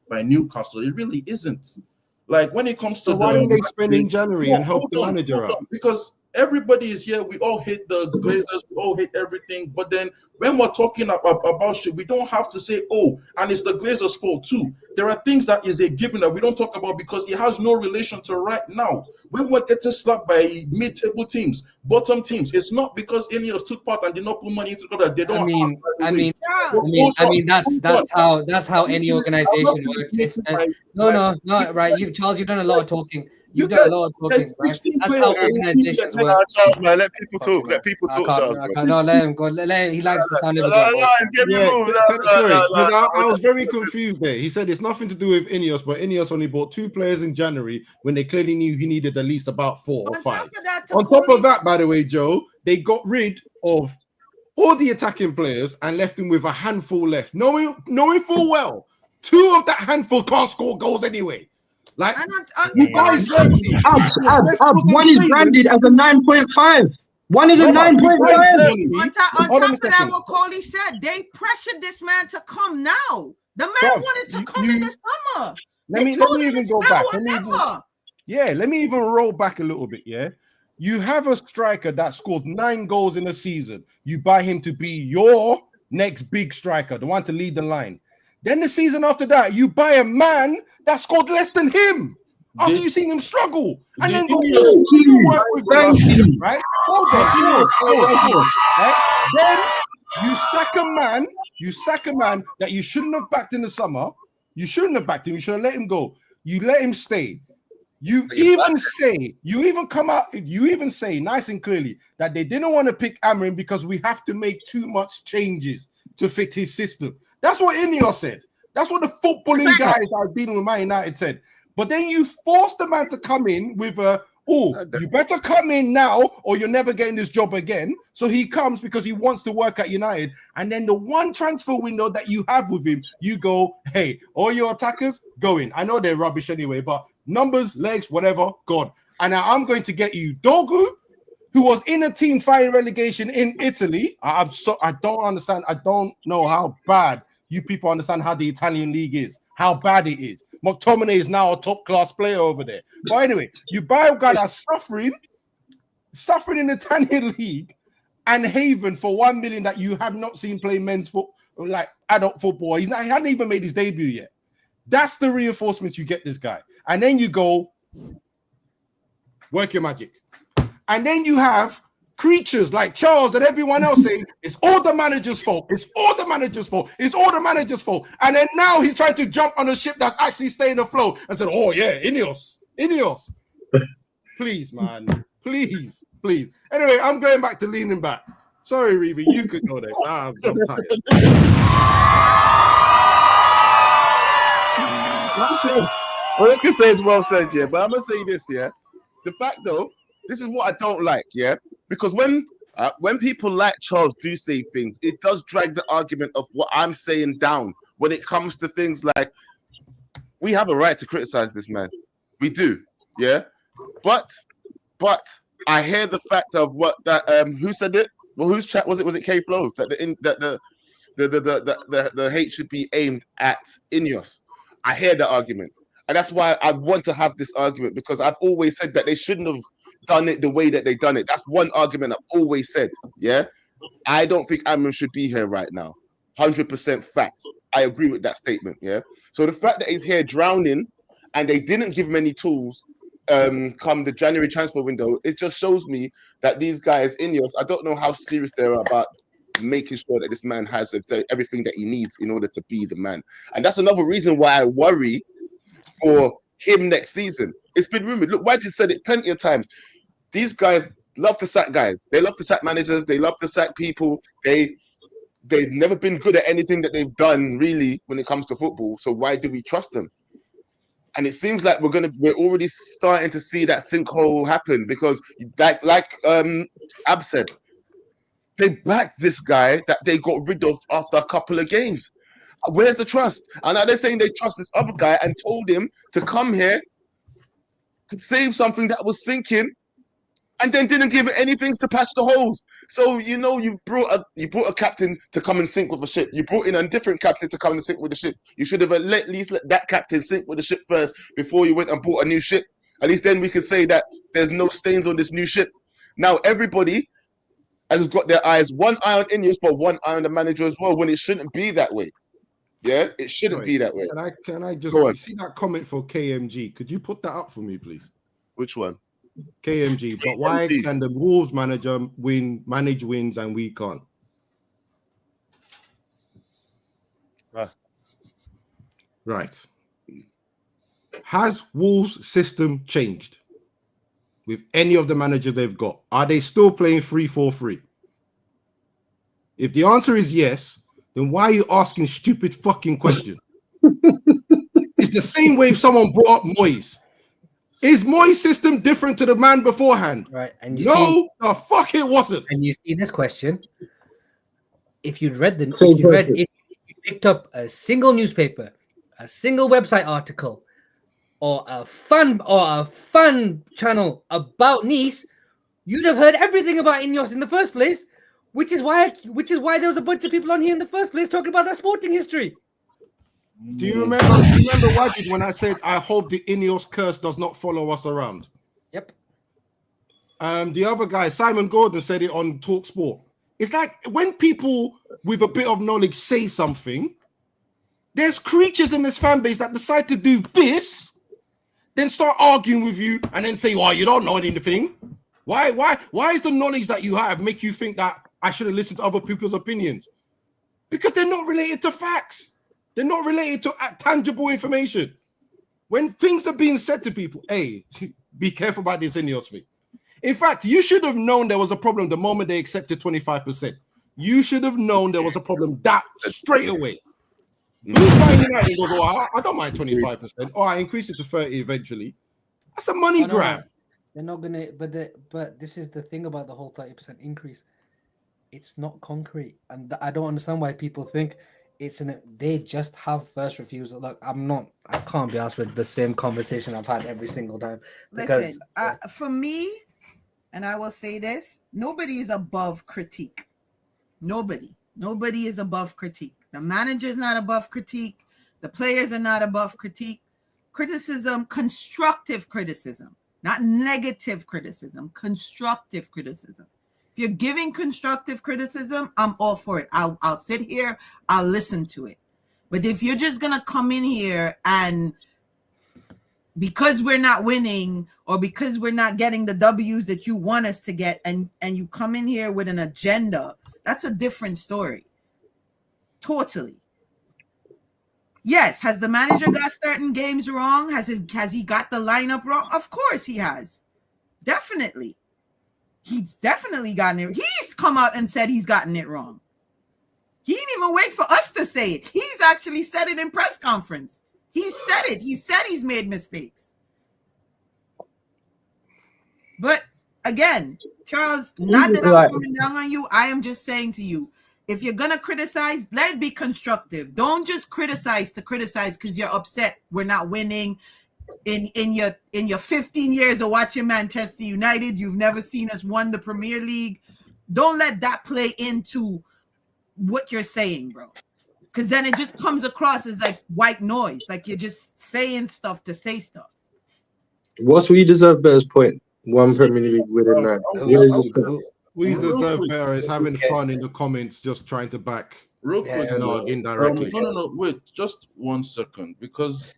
by Newcastle. It really isn't. Like, when it comes to why don't they spend in January and help the manager out? Because everybody is here. We all hate the Glazers. We all hate everything. But then when we're talking about shit, we don't have to say, oh, and it's the Glazers' fault too. There are things that is a given that we don't talk about because it has no relation to right now. When we're getting slapped by mid-table teams, bottom teams, it's not because INEOS took part and did not put money into that. They don't. That's how any organization works. No, right. Charles, you've done a lot of talking. You've done a lot of talking. Right? That's how organizations work. Charles, man, let people talk. Let people talk, Charles. No, let him go. Let him. He likes the sound of his I was very confused there. He said it's nothing to do with INEOS, but INEOS only bought 2 players in January when they clearly knew he needed at least about 4 or 5. On top of that, by the way, Joe, they got rid of all the attacking players and left him with a handful left, knowing full well 2 of that handful can't score goals anyway. Like, you guys, one is branded as a 9.5. One is a 9.5. On top of that, what Coley said, they pressured this man to come now. The man wanted to come in the summer. Let me even go back. Let me even roll back a little bit. Yeah, you have a striker that scored 9 goals in a season. You buy him to be your next big striker, the one to lead the line. Then the season after that, you buy a man that scored less than him after you've seen him struggle. And then go work with him, right? Hold on. Right? Then you sack a man that you shouldn't have backed in the summer. You shouldn't have backed him. You should have let him go. You let him stay. You even say nice and clearly that they didn't want to pick Amorim because we have to make too much changes to fit his system. That's what INEOS said. That's what the footballing guys that are dealing with Man United said. But then you force the man to come in with you better come in now or you're never getting this job again. So he comes because he wants to work at United. And then the one transfer window that you have with him, you go, hey, all your attackers, go in. I know they're rubbish anyway, but numbers, legs, whatever, God. And now I'm going to get you Dogu, who was in a team fighting relegation in Italy. I don't understand. I don't know how bad you people understand how the Italian league is, how bad it is. McTominay is now a top-class player over there. But anyway, you buy a guy that's suffering in the Italian league, and Haven for 1 million that you have not seen play men's football, like adult football. He hadn't even made his debut yet. That's the reinforcement you get this guy. And then you go, work your magic. And then you have creatures like Charles and everyone else saying, it's all the manager's fault. It's all the manager's fault. It's all the manager's fault. And then now he's trying to jump on a ship that's actually staying afloat and said, oh yeah, INEOS. Please, man. Please. Anyway, I'm going back to leaning back. Sorry, Reeve, you could go there. I'm tired. Well, I can say it's well said, yeah. But I'm gonna say this, yeah. The fact though, this is what I don't like, yeah. Because when people like Charles do say things, it does drag the argument of what I'm saying down. When it comes to things like, we have a right to criticize this man, we do, yeah. But I hear the fact of what that who said it? Well, whose chat was it? Was it K Flows that the hate should be aimed at INEOS? I hear the argument. And that's why I want to have this argument, because I've always said that they shouldn't have done it the way that they done it. That's one argument I've always said, yeah? I don't think Amorim should be here right now. 100% facts. I agree with that statement, yeah? So the fact that he's here drowning and they didn't give him any tools come the January transfer window, it just shows me that these guys, INEOS, I don't know how serious they are about making sure that this man has everything that he needs in order to be the man. And that's another reason why I worry for him next season. It's been rumored. Look, Wajid said it plenty of times. These guys love to sack guys. They love to sack managers. They love to sack people. They've never been good at anything that they've done, really, when it comes to football. So why do we trust them? And it seems like we're already starting to see that sinkhole happen, because like Ab said, they backed this guy that they got rid of after a couple of games. Where's the trust? And now they're saying they trust this other guy and told him to come here to save something that was sinking, and then didn't give it anything to patch the holes. So you brought a captain to come and sink with a ship. You brought in a different captain to come and sink with the ship. You should have at least let that captain sink with the ship first before you went and bought a new ship. At least then we can say that there's no stains on this new ship. Now everybody has got their eyes, one eye on INEOS, but one eye on the manager as well, when it shouldn't be that way. Yeah, it shouldn't be that way. Can I just see that comment for KMG? Could you put that up for me, please? Which one? KMG. But why can the Wolves manager manage wins and we can't? Right. Has Wolves' system changed with any of the managers they've got? Are they still playing 3-4-3? If the answer is yes, then why are you asking stupid fucking questions? It's the same way if someone brought up Moyes. Is Moyes' system different to the man beforehand? Right. And the fuck it wasn't. And you see this question. If you picked up a single newspaper, a single website article, or a fun channel about Nice, you'd have heard everything about INEOS in the first place, which is why there was a bunch of people on here in the first place talking about that sporting history. Do you remember Wajid, when I said I hope the INEOS curse does not follow us around? Yep. The other guy, Simon Gordon, said it on Talk Sport. It's like when people with a bit of knowledge say something, there's creatures in this fan base that decide to do this, then start arguing with you, and then say, "Well, you don't know anything." Why is the knowledge that you have make you think that I should have listened to other people's opinions? Because they're not related to facts. They're not related to tangible information. when things are being said to people, hey, be careful about this INEOS thing. In fact, you should have known there was a problem the moment they accepted 25%. You should have known there was a problem that straight away. Who's buying United goes, oh, I don't mind 25%. Oh, I increase it to 30 eventually. That's a money grab. They're not gonna, but this is the thing about the whole 30% increase. It's not concrete, and I don't understand why people think it's they just have first refusal. Look, I can't be asked with the same conversation I've had every single time. Because listen, for me, and I will say this, nobody is above critique. Nobody is above critique. The manager is not above critique. The players are not above critique. Criticism, constructive criticism, not negative criticism, constructive criticism. If you're giving constructive criticism, I'm all for it. I'll sit here, I'll listen to it. But if you're just gonna come in here and because we're not winning or because we're not getting the W's that you want us to get, and you come in here with an agenda, that's a different story. Totally. Yes, has the manager got certain games wrong? Has he got the lineup wrong? Of course he has. Definitely. He's definitely gotten it. He's come out and said he's gotten it wrong. He didn't even wait for us to say it. He's actually said it in press conference. He said it. He said he's made mistakes. But again, Charles, not that I'm coming down on you. I am just saying to you, if you're going to criticize, let it be constructive. Don't just criticize to criticize because you're upset we're not winning. In your 15 years of watching Manchester United, you've never seen us won the Premier League. Don't let that play into what you're saying, bro. Because then it just comes across as like white noise, like you're just saying stuff to say stuff. What's we deserve better's point? One Premier League winning now. We deserve better is having fun in the comments, just trying to back real quick, indirectly. No, wait, just 1 second, because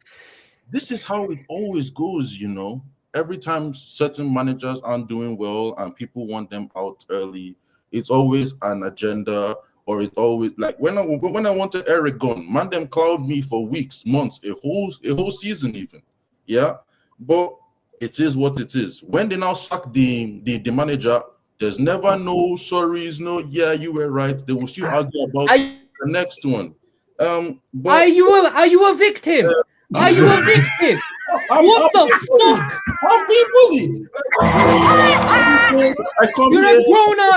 this is how it always goes, you know. Every time certain managers aren't doing well and people want them out early, it's always an agenda, or it's always like when I wanted Eric gone, man, them cloud me for weeks, months, a whole season even. Yeah, but it is what it is. When they now sack the manager, there's never no sorries, no yeah, you were right. They will still argue about the next one. But are you a victim? Are you a victim? What the fuck? I'm being bullied.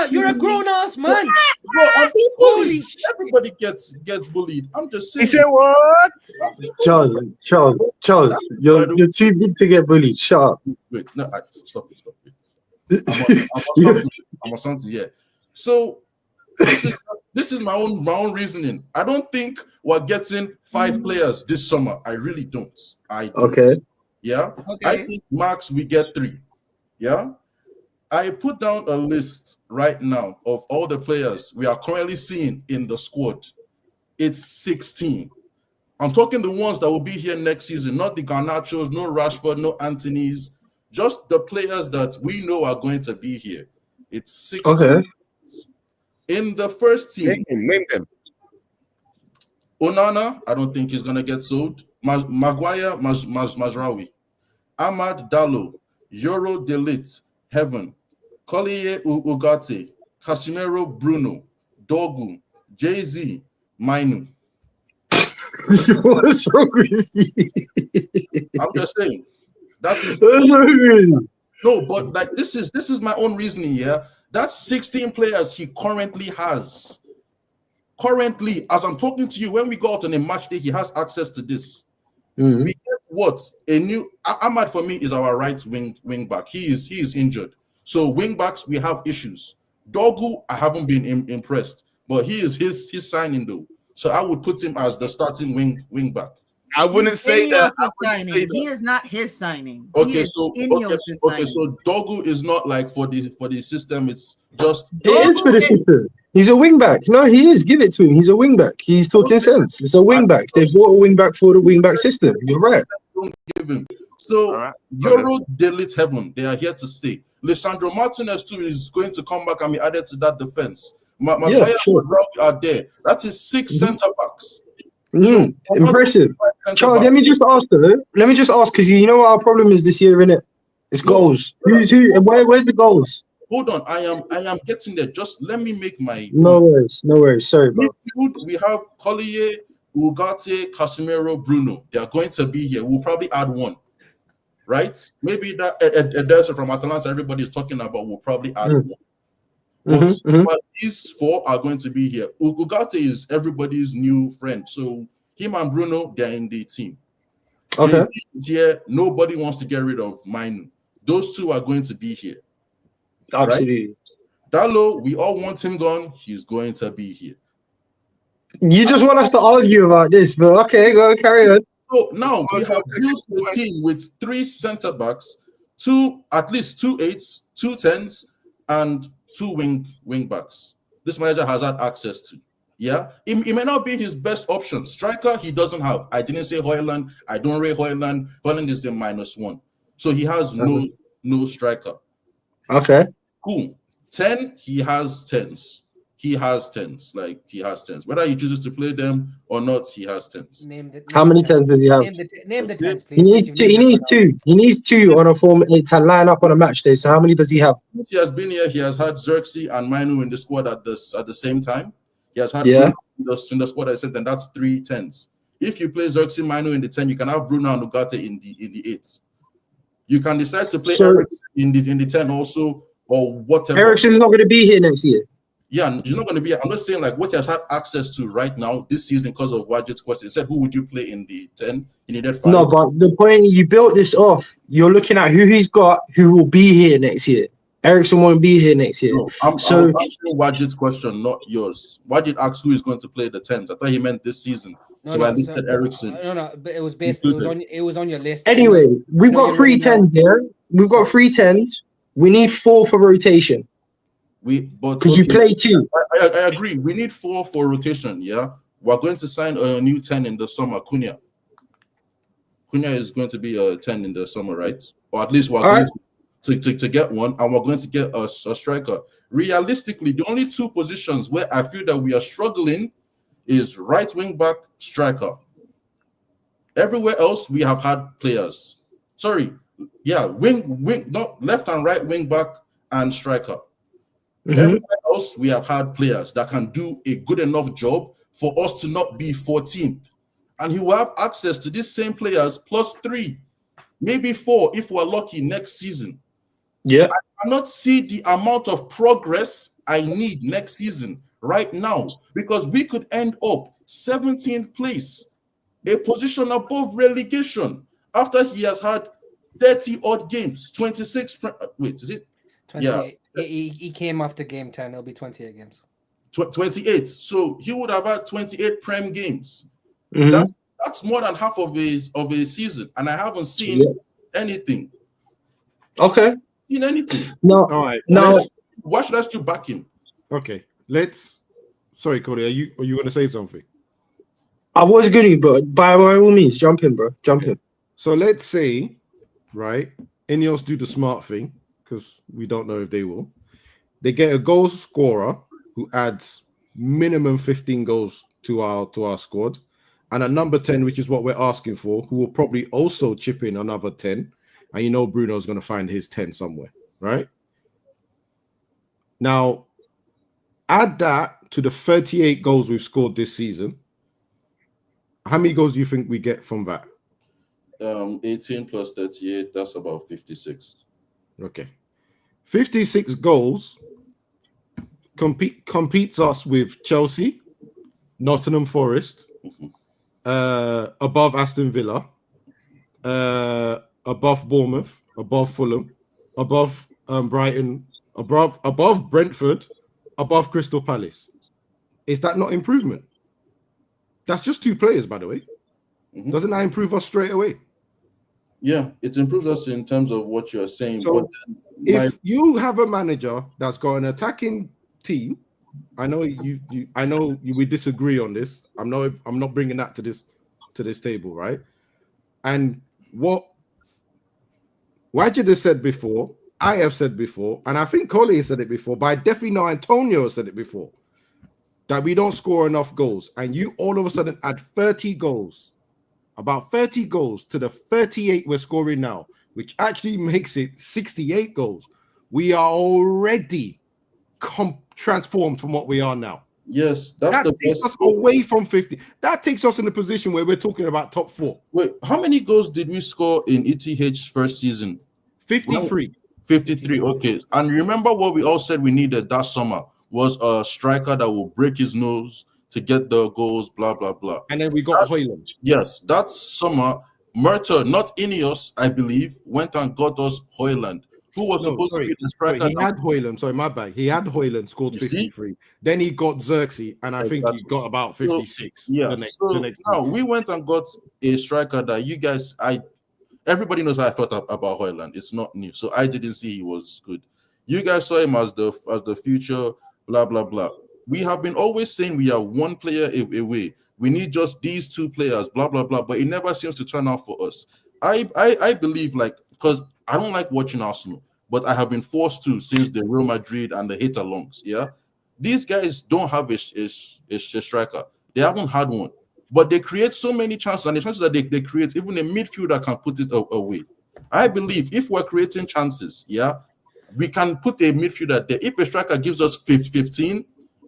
You're a grown ass man. Bro, I'm being bullied. Everybody gets bullied. I'm just saying. He said what? Charles, you're too big to get bullied. Shut up. Wait, no, stop it. I'm a son to yeah. So this is my own reasoning. I don't think we're getting 5 players this summer. I really don't. Okay. Yeah. Okay. I think max we get 3. Yeah. I put down a list right now of all the players we are currently seeing in the squad. It's 16. I'm talking the ones that will be here next season, not the Garnachos, no Rashford, no Anthony's, just the players that we know are going to be here. It's 16. Okay. In the first team, name them. Onana, I don't think he's gonna get sold. Maguire, Mazraoui, Ahmad Dallo, Euro Delete, Heaven, Collier Ugarte, Casemiro Bruno, Dogu, Jay-Z, Mainu. What's wrong with you? I'm just saying. That is no, but like this is my own reasoning. Yeah, that's 16 players he currently has. Currently, as I'm talking to you, when we go out on a match day, he has access to this. We get what a new Ahmad for me is our right wing back. He is injured, so wing backs we have issues. Dogu, I haven't been impressed, but he is his signing though. So I would put him as the starting wing back. I wouldn't say that. He is not his signing. Okay, so Dogu is not like for the system. It's just it is for the system. He's a wing back. No, he is. Give it to him. He's a wing back. He's talking sense. It's a wing back. They bought a wing back for the wing back system. You're right. Don't give him. So Euro Delete Heaven. They are here to stay. Lisandro Martinez too is going to come back and be added to that defense. Maguire are there. That is 6 center backs. So impressive. Charles, let me just ask though. Let me just ask because you know what our problem is this year, innit? It's goals. Where's the goals? Hold on, I am getting there. Just let me make my No worries. Sorry, bro. midfield. We have Collier, Ugarte, Casemiro, Bruno. They are going to be here. We'll probably add one, right? Maybe that Ederson from Atalanta everybody is talking about. We'll probably add one. But these four are going to be here. Ugarte is everybody's new friend, so him and Bruno, they're in the team. Okay. JV is here. Nobody wants to get rid of Mainu. Those two are going to be here. Absolutely. Right? Dallo, we all want him gone. He's going to be here. You just want us to argue about this, but okay, go carry on. So now we have built a team with 3 center backs, at least 2 8s, 2 10s, and 2 wing backs. This manager has had access to. Yeah, it may not be his best option. Striker, he doesn't have. I didn't say Højlund. I don't rate Højlund. Højlund is the -1, so he has no striker. Okay. Cool. 10, he has 10s. He has 10s. Like, he has 10s. Whether he chooses to play them or not, he has 10s. How many 10s does he have? Name the 10s, please. He needs two. He needs 2 on a form to line up on a match day. So how many does he have? He has been here. He has had Xerxes and Mainu in the squad at the same time. He has had Bruno in the squad. I said, then that's 3 10s. If you play Xerxes, Mainu in the 10, you can have Bruno and Ugarte in the 8. You can decide to play Eriksen in the 10 also, or whatever. Eriksen's not going to be here next year. Yeah, he's not going to be. I'm just saying, like, what he has had access to right now this season because of Wajid's question. He said, who would you play in the 10? He needed 5. No, but the point you built this off, you're looking at who he's got who will be here next year. Eriksen won't be here next year. No, I'm answering Wajid's question, not yours. Wajid asked who is going to play the 10s. I thought he meant this season. I listed Eriksen. No, but it was based. It was on your list. Anyway, we've got 3 10s here. We've got 3 10s. We need 4 for rotation. Because you play 2. I agree. We need 4 for rotation. Yeah, we're going to sign a new 10 in the summer. Cunha is going to be a 10 in the summer, right? Or at least we're going to get one, and we're going to get a striker. Realistically, the only 2 positions where I feel that we are struggling is right wing back, striker. Everywhere else, we have had players. Not left and right wing back and striker. Everywhere else, we have had players that can do a good enough job for us to not be 14th. And he will have access to these same players plus 3, maybe 4 if we're lucky next season. Yeah. I cannot see the amount of progress I need next season right now because we could end up 17th place, a position above relegation after he has had 30 odd games, 26. Wait, is it? 28. Yeah. He came after game 10. It'll be 28 games. 28. So he would have had 28 Prem games. That's more than half of a season, and I haven't seen anything. Okay. Seen anything? No. All right. No. Why should I still back him? Okay. Sorry, Cody. Are you going to say something? I was going to, but by all means, jump in, bro. Jump in. So let's say, right, INEOS do the smart thing because we don't know if they will. They get a goal scorer who adds minimum 15 goals to our squad, and a number 10, which is what we're asking for, who will probably also chip in another 10. And you know Bruno's going to find his 10 somewhere, right? Now, add that to the 38 goals we've scored this season. How many goals do you think we get from that? 18 plus 38, that's about 56. Okay. 56 goals competes us with Chelsea, Nottingham Forest, above Aston Villa, above Bournemouth, above Fulham, above Brighton, above Brentford, above Crystal Palace. Is that not improvement? That's just 2 players, by the way. Doesn't that improve us straight away? Yeah, it improves us in terms of what you're saying. So if you have a manager that's got an attacking team, I know we disagree on this. I'm not bringing that to this table, right? And what Wajid has said before, I have said before, and I think Coley has said it before, but I definitely know Antonio has said it before, that we don't score enough goals, and you all of a sudden add 30 goals about 30 goals to the 38 we're scoring now, which actually makes it 68 goals, we are already transformed from what we are now. Yes, that takes us away from 50. That takes us in a position where we're talking about top 4. Wait, how many goals did we score in ETH first season? 53. 53, okay. And remember what we all said we needed that summer was a striker that will break his nose to get the goals, blah, blah, blah. And then we got Højlund. Yes, that summer, Murta, not INEOS, I believe, went and got us Højlund, who was supposed to be the striker. He had Højlund, sorry, my bad. He had Højlund, scored 53. Then he got Xerxes, and I think he got about 56. So, the next now we went and got a striker that you guys, everybody knows how I felt about Højlund. It's not new, so I didn't see he was good. You guys saw him as the future, blah blah blah. We have been always saying we are one player away. We need just these 2 players, blah blah blah. But it never seems to turn out for us. I believe, like, because I don't like watching Arsenal, but I have been forced to since the Real Madrid and the hit-alongs. Yeah, these guys don't have a striker. They haven't had one, but they create so many chances, and the chances that they create, even a midfielder can put it away. I believe if we're creating chances, yeah, we can put a midfielder there. If a striker gives us 15,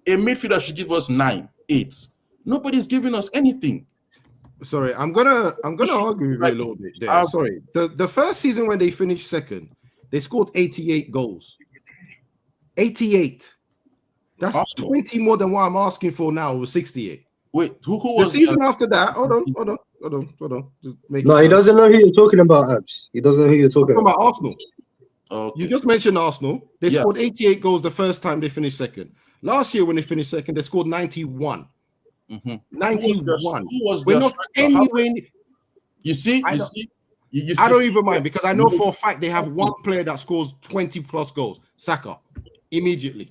a midfielder should give us 9, 8. Nobody's giving us anything. Sorry, I'm gonna argue with you a little bit there. Sorry, the first season when they finished second, they scored 88 goals. 88. That's Arsenal. 20 more than what I'm asking for now with 68. Wait, who was the season after that? Hold on. No, he doesn't know who you're talking about, Abs. He doesn't know who you're talking about. Arsenal. Okay. You just mentioned Arsenal. They scored 88 goals the first time they finished second. Last year when they finished second, they scored 91. 91. We're not anywhere. You see. I don't even mind because I know for a fact they have one player that scores 20 plus goals, Saka, immediately.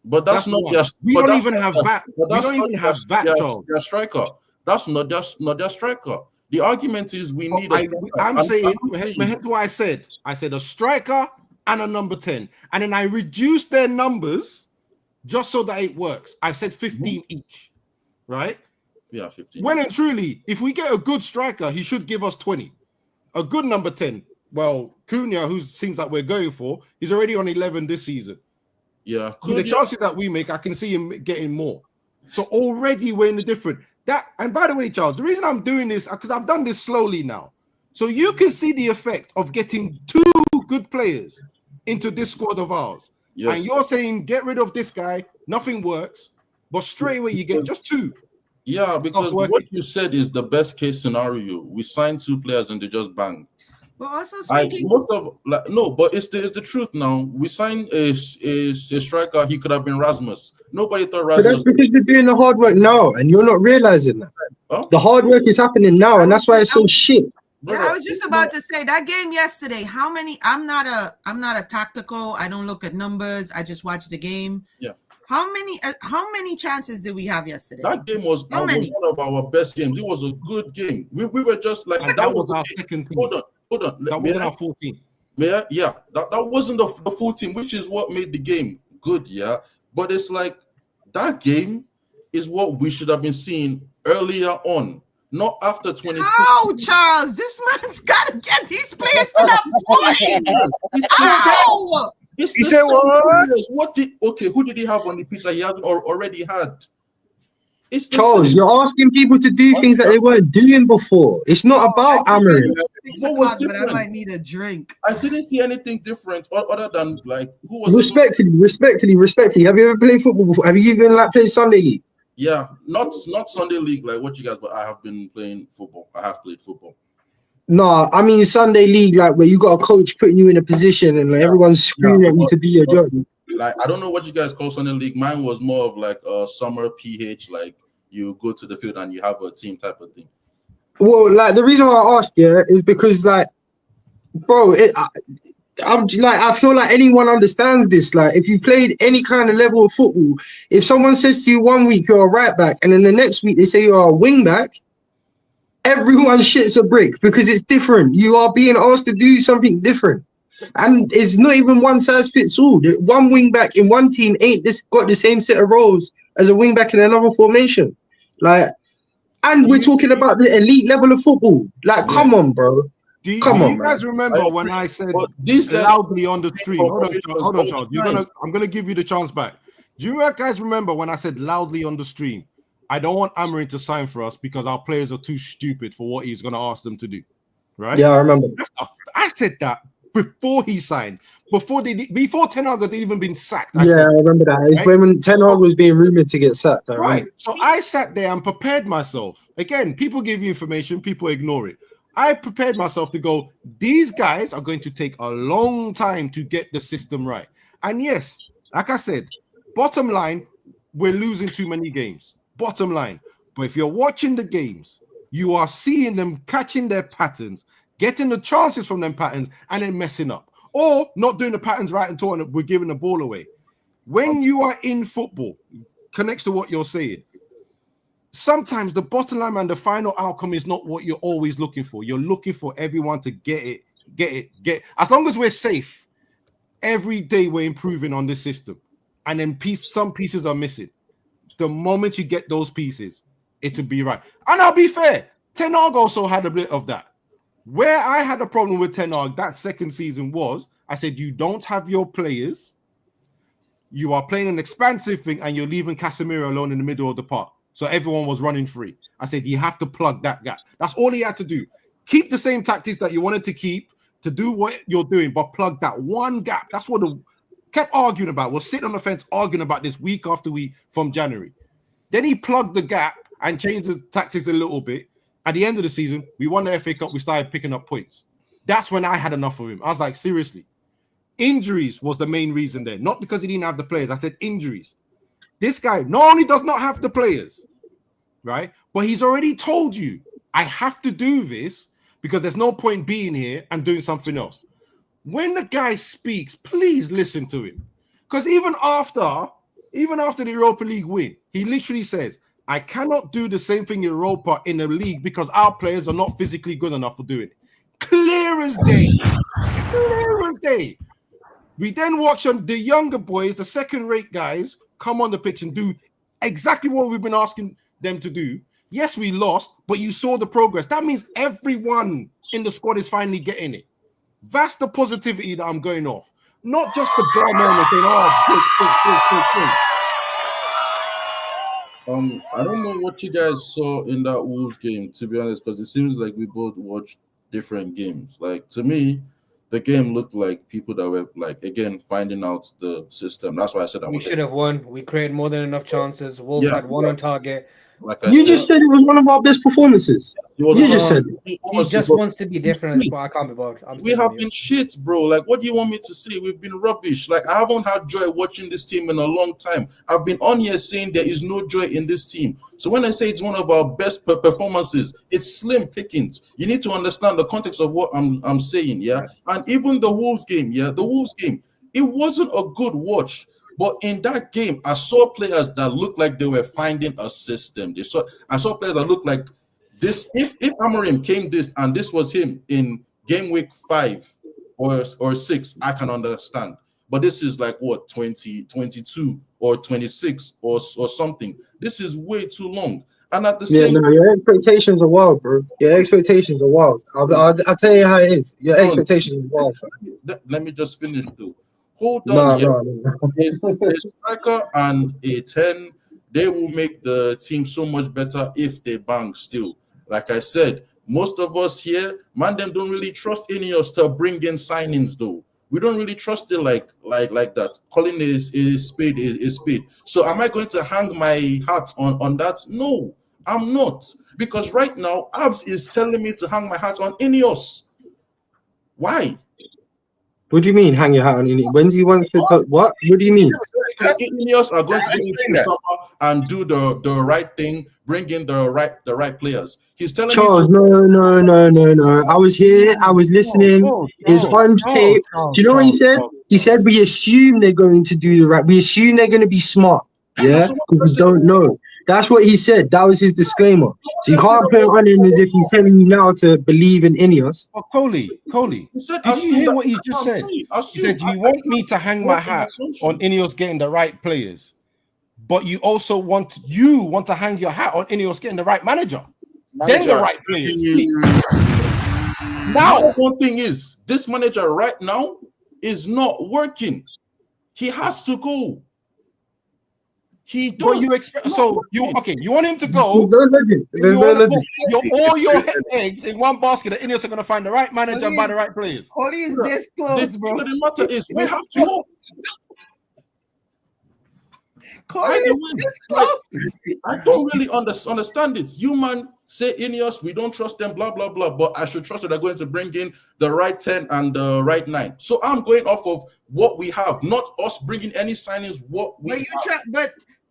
But that's not just. We don't even have that. We don't even have that. Their striker. That's not their striker. The argument is we need. I'm saying. Here's what I said. I said a striker and a number 10, and then I reduced their numbers just so that it works. I said 15 each. Right? Yeah, 15. When and truly, if we get a good striker, he should give us 20. A good number 10. Well, Cunha, who seems like we're going for, he's already on 11 this season. Yeah. The chances that we make, I can see him getting more. So already we're in the different. And by the way, Charles, the reason I'm doing this, because I've done this slowly now. So you can see the effect of getting 2 good players into this squad of ours. Yes. And you're saying, get rid of this guy, nothing works. But straight away, you get just 2. Yeah, because what you said is the best case scenario. We signed 2 players and they just bang. But also speaking, but it's the truth now. We signed a striker. He could have been Rasmus. Nobody thought Rasmus. But that's because you're doing the hard work now, and you're not realizing that. Huh? The hard work is happening now, and that's why it's so shit. Yeah, I was just about to say that game yesterday. How many? I'm not a tactical. I don't look at numbers. I just watch the game. Yeah. How many chances did we have yesterday? That game was one of our best games. It was a good game. We were just like that was our second team. Hold on. That wasn't our full team. Yeah. That wasn't the full team, which is what made the game good. Yeah, but it's like that game is what we should have been seeing earlier on, not after 26. How, Charles? This man's got to get these players to that point. How? It's the same. Who did he have on the pitch that he hasn't already had? It's Charles, you're asking people to do things that they weren't doing before. It's not about Amorim. But I might need a drink. I didn't see anything different other than like who was respectfully. Have you ever played football before? Have you even played Sunday League? Yeah, not Sunday League like what you guys, but I have been playing football. I have played football. No, I mean Sunday League, like where you got a coach putting you in a position and everyone's screaming at you to do your job. Like I don't know what you guys call Sunday League. Mine was more of like a summer PH, like you go to the field and you have a team type of thing. Well, like the reason why I asked is because like, bro, I feel like anyone understands this. Like, if you played any kind of level of football, if someone says to you 1 week you're a right back and then the next week they say you're a wing back, everyone shits a brick because it's different. You are being asked to do something different. And it's not even one size fits all. One wing back in one team ain't got the same set of roles as a wing back in another formation. Like, And we're talking about the elite level of football. Like, come on, bro. Do you man. guys remember when I said these guys loudly on the stream? Hold on, Charles. I'm gonna give you the chance back. Do you guys remember when I said loudly on the stream? I don't want Amorim to sign for us because our players are too stupid for what he's gonna ask them to do. Right? Yeah, I remember. I said that before he signed, before Ten Hag had even been sacked. I remember that. It's when Ten Hag was being rumored to get sacked. Right. So I sat there and prepared myself. Again, people give you information, people ignore it. I prepared myself to go, these guys are going to take a long time to get the system right. And yes, like I said, bottom line, we're losing too many games. Bottom line. But if you're watching the games, you are seeing them catching their patterns, getting the chances from them patterns, and then messing up. Or not doing the patterns right and talking, we're giving the ball away. When you are in football, connects to what you're saying. Sometimes the bottom line and the final outcome is not what you're always looking for. You're looking for everyone to get it. As long as we're safe, every day we're improving on this system. And then some pieces are missing. The moment you get those pieces, it'll be right. And I'll be fair, Ten Hag also had a bit of that. Where I had a problem with Ten Hag that second season was, I said, you don't have your players. You are playing an expansive thing and you're leaving Casemiro alone in the middle of the park. So everyone was running free. I said, you have to plug that gap. That's all he had to do. Keep the same tactics that you wanted to keep to do what you're doing, but plug that one gap. That's what the kept arguing about. We'll sit on the fence arguing about this week after week from January. Then he plugged the gap and changed the tactics a little bit. At the end of the season, we won the FA Cup. We started picking up points. That's when I had enough of him. I was like, seriously. Injuries was the main reason there. Not because he didn't have the players. I said injuries. This guy not only does not have the players, right? But he's already told you, I have to do this because there's no point being here and doing something else. When the guy speaks, please listen to him. Because even after the Europa League win, he literally says, I cannot do the same thing in Europa in the league because our players are not physically good enough for doing it. Clear as day. Clear as day. We then watch the younger boys, the second-rate guys, come on the pitch and do exactly what we've been asking them to do. Yes, we lost, but you saw the progress. That means everyone in the squad is finally getting it. That's the positivity that I'm going off. Not just the ball moment saying, I don't know what you guys saw in that Wolves game, to be honest, because it seems like we both watched different games. Like, to me, the game looked like people that were, like, again, finding out the system. That's why I said we should have won. We created more than enough chances. Wolves had one on target. Like you just said it was one of our best performances. You just said he just wants to be different. But I can't be bothered. We have been shit, bro. Like, what do you want me to say? We've been rubbish. Like, I haven't had joy watching this team in a long time. I've been on here saying there is no joy in this team. So when I say it's one of our best performances, it's slim pickings. You need to understand the context of what I'm saying, yeah? And even the Wolves game, it wasn't a good watch. But in that game, I saw players that looked like they were finding a system. I saw players that looked like this. If Amorim came and this was him in game week 5 or 6, I can understand. But this is like what, 22 or 26 or something. This is way too long. And at the same time, your expectations are wild, bro. Your expectations are wild. I'll tell you how it is. Your expectations are wild. Let me just finish though. Hold on. A striker and a 10, they will make the team so much better if they bang still. Like I said, most of us here, them don't really trust INEOS to bring in signings though. We don't really trust it like that. Calling is spade. So am I going to hang my hat on that? No, I'm not. Because right now, Abs is telling me to hang my hat on INEOS. Why? What do you mean, hang your hat on INEOS? When's he want to talk? What? What do you mean? INEOS are going to go into summer and do the right thing, bring in the right players. He's telling Charles, me no. I was here, I was listening. It's on tape. Do you know what he said? He said we assume they're going to do the right. We assume they're going to be smart. Yeah, because we don't know. That's what he said. That was his disclaimer. So you can't put it on him as if he's telling you now to believe in INEOS. Oh, Coley, did you hear what he just said? He said, you want me to hang my hat on INEOS getting the right players, but you also want to hang your hat on INEOS getting the right manager. then the right players. Now, one thing is, this manager right now is not working. He has to go. He does. But you expect so you want him to go. There's no logic. All your eggs in one basket. The INEOS are going to find the right manager and buy the right players. Holy is this close, bro. The matter is, we have to. I don't really understand it. You man say INEOS, we don't trust them, blah blah blah. But I should trust that they're going to bring in the right 10 and the right 9. So I'm going off of what we have, not us bringing any signings. But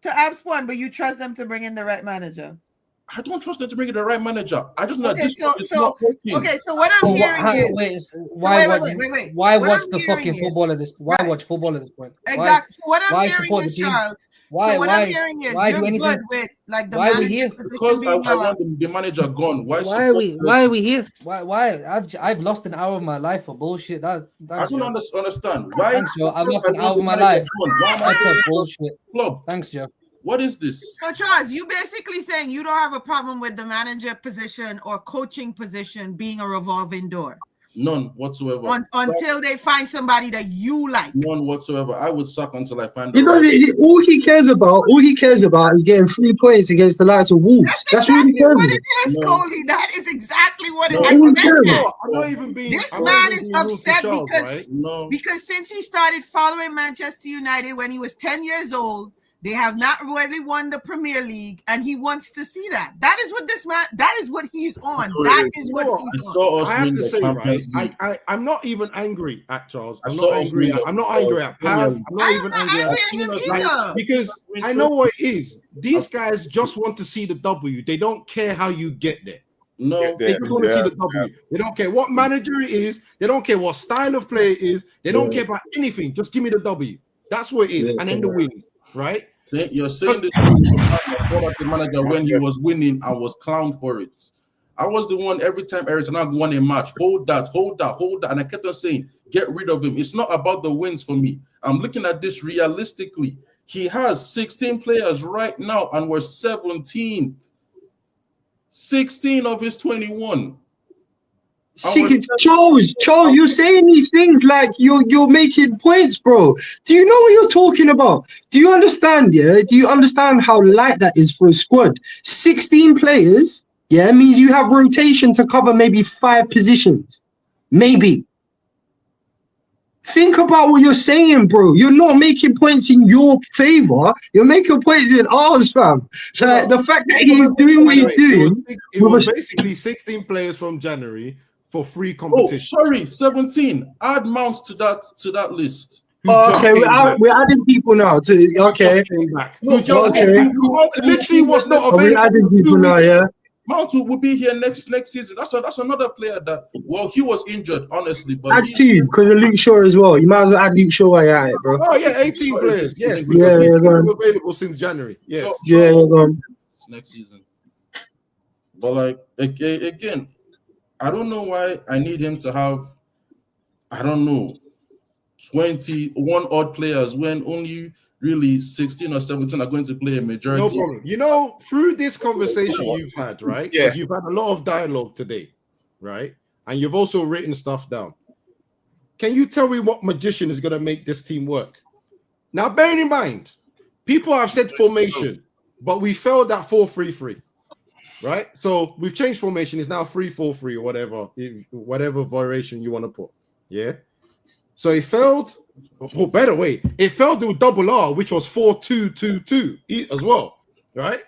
to Ab's point, but you trust them to bring in the right manager. I don't trust them to bring in the right manager. I just know this is not working. Okay, so what I'm hearing is why watch the fucking football at this? Why watch football at this point? Exactly. So what I'm hearing is, Charles. I'm hearing is you're good with like the manager position because being I want the manager gone. Why are we here? Why? I've lost an hour of my life for bullshit. I don't understand. Why? Thanks, Joe. I've lost an hour of my life. That's a bullshit. Club. Thanks, Joe. What is this? So, Charles, you basically saying you don't have a problem with the manager position or coaching position being a revolving door? None whatsoever. Until they find somebody that you like. None whatsoever. I would suck until I find. All he cares about is getting 3 points against the likes of Wolves. That's exactly what it is, Coley. That is exactly what it is. I'm not even being. This man is upset because since he started following Manchester United when he was 10 years old, they have not really won the Premier League, and he wants to see that. That is what this man. That is what he's on. That is what he's on. I have to say, right? I'm not even angry at Charles. I'm not angry at Pav. I'm not even angry at because I know what it is. These guys just want to see the W. They don't care how you get there. No, they just want to see the W. They don't care what manager it is. They don't care what style of play it is. They don't care about anything. Just give me the W. That's what it is, and then the wins, right? You're saying this about the manager when he was winning, I was clowned for it. I was the one every time Eric Ten Hag won a match. Hold that, and I kept on saying, get rid of him. It's not about the wins for me. I'm looking at this realistically. He has 16 players right now, and we're 17th. 16 of his 21. Charles, you're saying these things like you're making points, bro. Do you know what you're talking about? Do you understand? Yeah. Do you understand how light that is for a squad? 16 players, yeah, means you have rotation to cover maybe 5 positions, maybe. Think about what you're saying, bro. You're not making points in your favor. You're making points in ours, fam. The fact that he's doing what he's doing. It was basically 16 players from January. For free competition. 17. Add Mounts to that list. Okay, we're adding people now. Okay. Literally was not available. We're adding people now, yeah. Mount will be here next season. That's another player that he was injured, honestly. But add 2 because of Luke Shaw as well. You might as well add Luke Shaw while you're at it, bro. Oh yeah, 18 players. Yes, because we've been available since January. Yes. Next season. But like again. I don't know why I need him to have, 21 odd players when only really 16 or 17 are going to play a majority. No problem. You know, through this conversation you've had, right? Yeah. You've had a lot of dialogue today, right? And you've also written stuff down. Can you tell me what magician is going to make this team work? Now, bearing in mind, people have said formation, but we failed at 4-3-3. Right, so we've changed formation. It's now 3-4-3 or whatever variation you want to put. Yeah, so it failed. Oh, better way, it failed to double R, which was 4-2-2-2 as well. Right,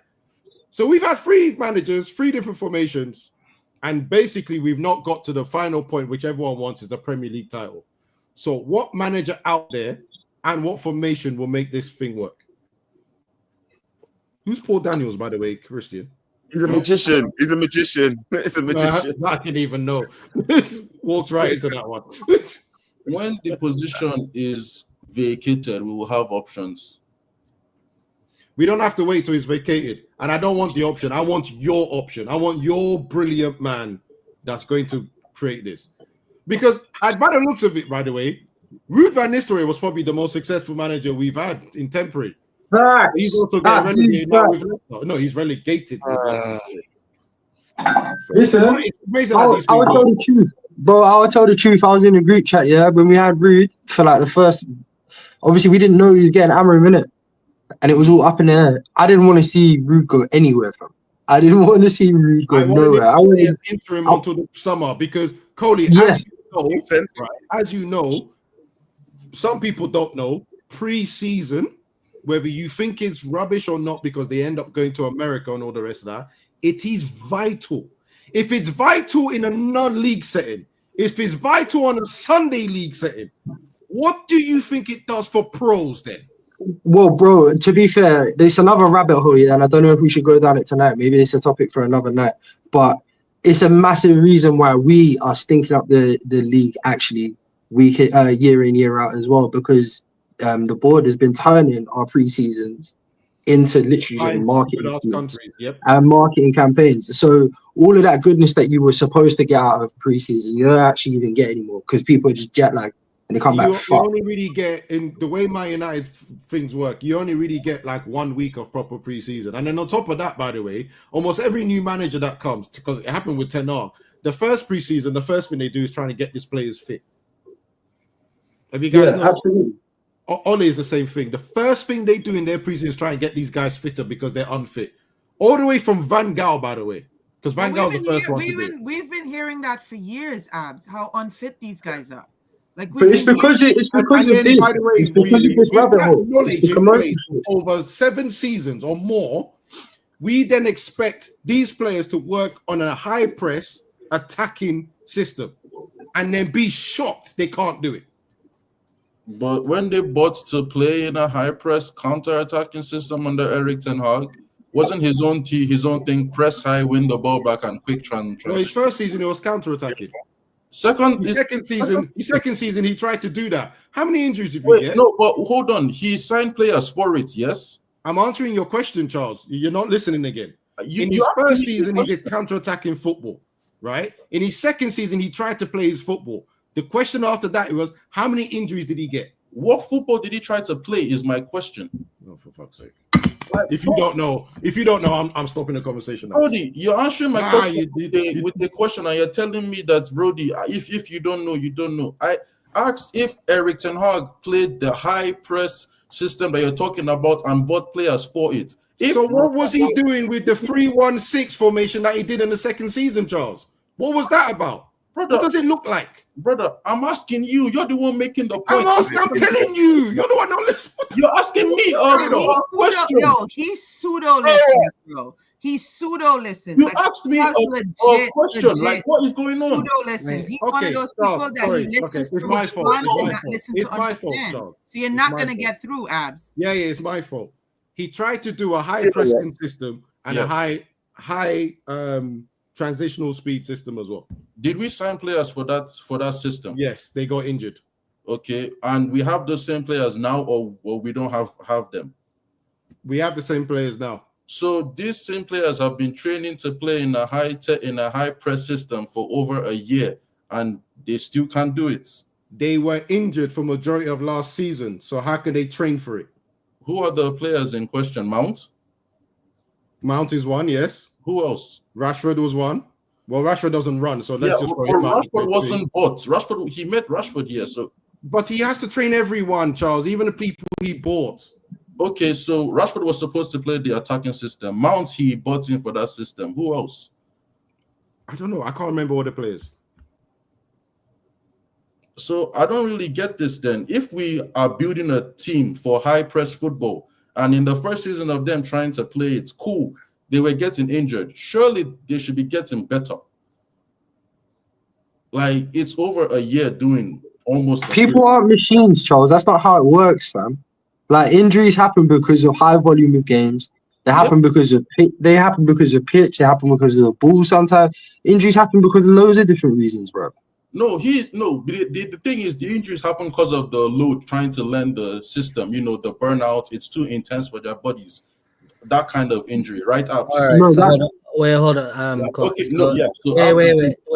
so we've had 3 managers, 3 different formations, and basically we've not got to the final point, which everyone wants, is the Premier League title. So, what manager out there and what formation will make this thing work? Who's Paul Daniels, by the way, Christian? He's a magician. He's a magician. I didn't even know. Walked right into that one. When the position is vacated, we will have options. We don't have to wait till it's vacated. And I don't want the option. I want your option. I want your brilliant man that's going to create this. Because by the looks of it, by the way, Ruud van Nistelrooy was probably the most successful manager we've had in temporary. He's also getting relegated now with Leicester. No, he's relegated. Listen, It's amazing how these I things will tell work. the truth, bro. I will tell the truth. I was in a group chat, yeah, when we had Rude for like the first. Obviously, we didn't know he was getting Amorim in it, and it was all up in the air. I didn't want to see Rude go anywhere, fam. I didn't want to see Rude go I wanted nowhere. him I to stay wanted, as interim until the summer because Coley, yeah, as you know, some people don't know pre-season, whether you think it's rubbish or not, because they end up going to America and all the rest of that. It is vital. If it's vital in a non-league setting, if it's vital on a Sunday league setting, what do you think it does for pros then? Well, bro, to be fair, there's another rabbit hole here, and I don't know if we should go down it tonight. Maybe it's a topic for another night. But it's a massive reason why we are stinking up the league actually year in, year out as well, because the board has been turning our pre-seasons into literally just marketing schemes and marketing campaigns. So all of that goodness that you were supposed to get out of pre-season, you don't actually even get anymore because people are just jet lagged. And they come back. You only really get, in the way my United things work, you only really get like 1 week of proper preseason. And then on top of that, by the way, almost every new manager that comes, because it happened with Ten Hag, the first preseason, the first thing they do is trying to get these players fit. Have you guys know? Absolutely. Ole is the same thing. The first thing they do in their preseason is try and get these guys fitter because they're unfit. All the way from Van Gaal, by the way. Because Van Gaal's the first one to do it. We've been hearing that for years, Abs, how unfit these guys are. Like, but it's because of this. By the way, it's because of this rabbit hole. Knowledge in place over 7 seasons or more, we then expect these players to work on a high press attacking system and then be shocked they can't do it. But when they bought to play in a high press counter-attacking system under Erik ten Hag, wasn't his own thing, press high, win the ball back, and quick transition? Well, his first season, it was counter-attacking. Second season, he tried to do that. How many injuries did we get? No, but hold on. He signed players for it, yes? I'm answering your question, Charles. You're not listening again. In his first season, he did counter-attacking football, right? In his second season, he tried to play his football. The question after that was, how many injuries did he get? What football did he try to play is my question. Oh, for fuck's sake. If you don't know, I'm stopping the conversation now. Brody, you're answering my question with the question, and you're telling me that, Brody, if you don't know, you don't know. I asked if Erik ten Hag played the high press system that you're talking about and bought players for it. So what was he doing with the 3-1-6 formation that he did in the second season, Charles? What was that about? Brother, what does it look like? Brother, I'm asking you. You're the one making the point. I'm telling you. You're the one not listening. You're asking me a question. No, he's pseudo listening, bro. He's pseudo listening. You asked me a question. Like, what is going on? Pseudo listens. He's one of those people that he listens to respond and not listen to understand. So you're not going to get through, Abs. Yeah, it's my fault. He tried to do a high pressing system and a high transitional speed system as well. Did we sign players for that system? Yes, they got injured. Okay, and we have the same players now, or we don't have them? We have the same players now. So these same players have been training to play in a high press system for over a year, and they still can't do it. They were injured for majority of last season, so how can they train for it? Who are the players in question? Mount is one, yes. Who else? Rashford was one. Well, Rashford doesn't run, so let's just throw him out. Rashford wasn't bought. He met Rashford here, so. But he has to train everyone, Charles, even the people he bought. Okay, so Rashford was supposed to play the attacking system. Mount, he bought in for that system. Who else? I don't know. I can't remember all the players. So I don't really get this then. If we are building a team for high press football, and in the first season of them trying to play it, cool, they were getting injured. Surely they should be getting better. Like, it's over a year doing almost. People aren't machines, Charles. That's not how it works, fam. Like, injuries happen because of high volume of games. They happen because of pitch. They happen because of the ball. Sometimes injuries happen because of loads of different reasons, bro. No, the thing is, the injuries happen because of the load trying to learn the system. You know, the burnout. It's too intense for their bodies. That kind of injury, right? All right. No, hold on. Okay.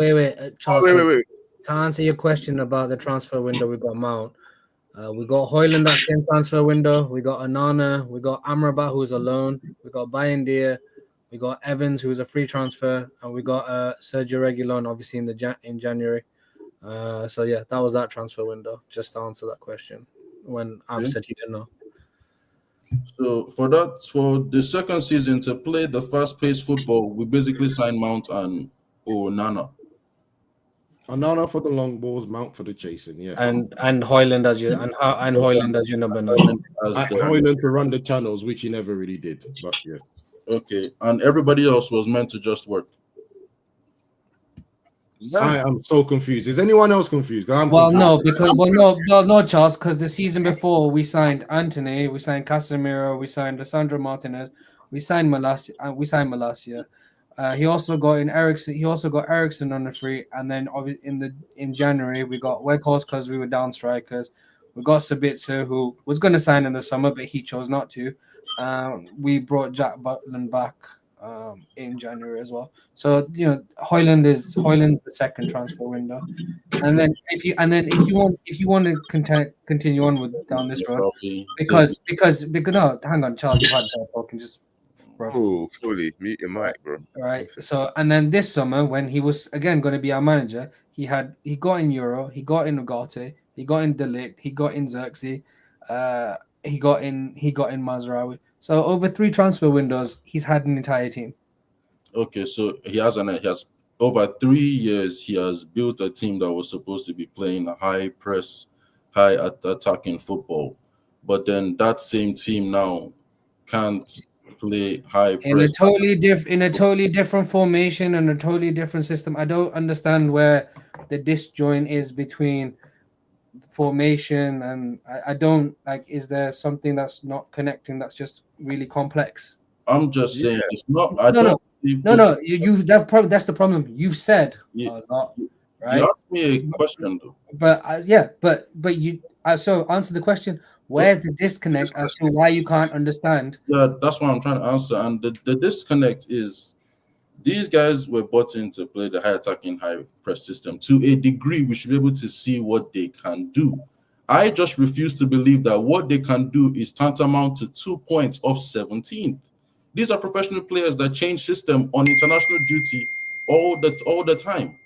Wait. Charles, wait. To answer your question about the transfer window, we got Mount. We got Højlund that same transfer window. We got Anana. We got Amrabat, who's a loan. We got Bayendier. We got Evans, who was a free transfer, and we got Sergio Reguilon, obviously in January. So yeah, that was that transfer window. Just to answer that question, when Ab said he didn't know. So for the second season to play the fast-paced football, we basically signed Mount and Onana. Anana for the long balls, Mount for the chasing, yes. And Hoyland as your Hoyland as your number 9. Hoyland to run the channels, which he never really did. But yes. Okay, and everybody else was meant to just work. I am so confused. Is anyone else confused? No, Charles, because the season before we signed Anthony, we signed Casemiro, we signed Alessandro Martinez, we signed Malacia. He also got Ericsson. He also got Ericsson on the free, and then in January we got Weghorst because we were down strikers. We got Sabitzer, who was going to sign in the summer, but he chose not to. We brought Jack Butland back in January as well. So Hoyland's the second transfer window, and then if you want to continue on with down this road, because no, hang on, Charles, you've had that talking just. Oh, fully mute your mic, bro. Right. So, and then this summer, when he was again going to be our manager, he got in Euro, he got in Ugarte, he got in De Ligt, he got in Xerxes, he got in Mazraoui. So over 3 transfer windows, he's had an entire team. Okay, so he has over 3 years, he has built a team that was supposed to be playing a high press, high attacking football, but then that same team now can't play high press in a totally different formation and a totally different system. I don't understand where the disjoint is between formation and I don't like. Is there something that's not connecting? That's just really complex. I'm just saying it's not. No. That's the problem. You've said a lot, right? You asked me a question though. But you. So answer the question. Where's the disconnect as to why you can't understand? Yeah, that's what I'm trying to answer. And the disconnect is these guys were bought in to play the high attacking, high press system. To a degree, we should be able to see what they can do. I just refuse to believe that what they can do is tantamount to 2 points off 17th. These are professional players that change system on international duty all the time.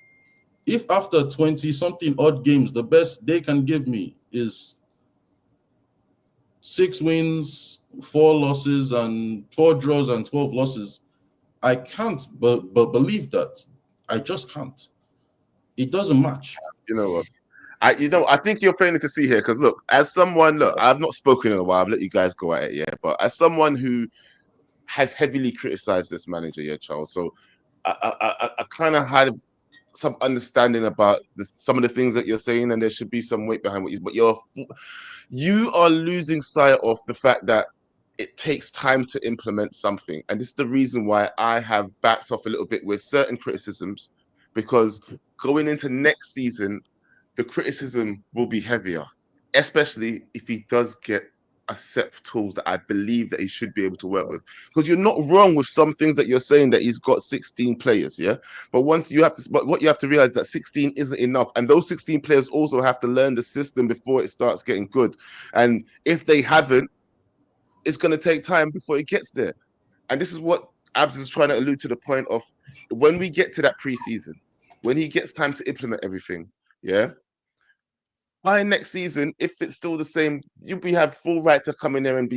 If after 20-something odd games, the best they can give me is 6 wins, 4 losses, and 4 draws and 12 losses, I can't but believe that. I just can't. It doesn't match. You know what? I think you're failing to see here because as someone, I've not spoken in a while. I've let you guys go at it, but as someone who has heavily criticized this manager, Charles. So I kind of had some understanding about some of the things that you're saying, and there should be some weight behind what you are losing sight of the fact that it takes time to implement something. And this is the reason why I have backed off a little bit with certain criticisms, because going into next season, the criticism will be heavier, especially if he does get a set of tools that I believe that he should be able to work with. Because you're not wrong with some things that you're saying that he's got 16 players, but what you have to realize that 16 isn't enough, and those 16 players also have to learn the system before it starts getting good. And if they haven't, it's going to take time before it gets there. And this is what Abs is trying to allude to, the point of when we get to that preseason, when he gets time to implement everything, by next season, if it's still the same, you'll have full right to come in there and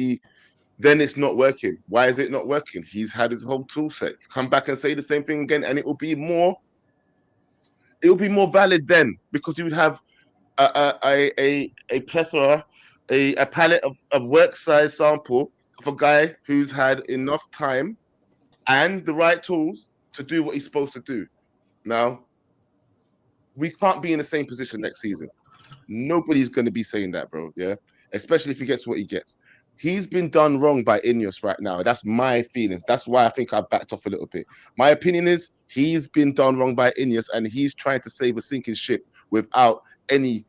then it's not working. Why is it not working? He's had his whole tool set. Come back and say the same thing again, and it will be more valid then, because you would have a plethora, a palette of work size sample of a guy who's had enough time and the right tools to do what he's supposed to do. Now, we can't be in the same position next season. Nobody's going to be saying that, bro. Especially if he gets what he gets. He's been done wrong by INEOS right now. That's my feelings. That's why I think I've backed off a little bit. My opinion is he's been done wrong by INEOS, and he's trying to save a sinking ship without any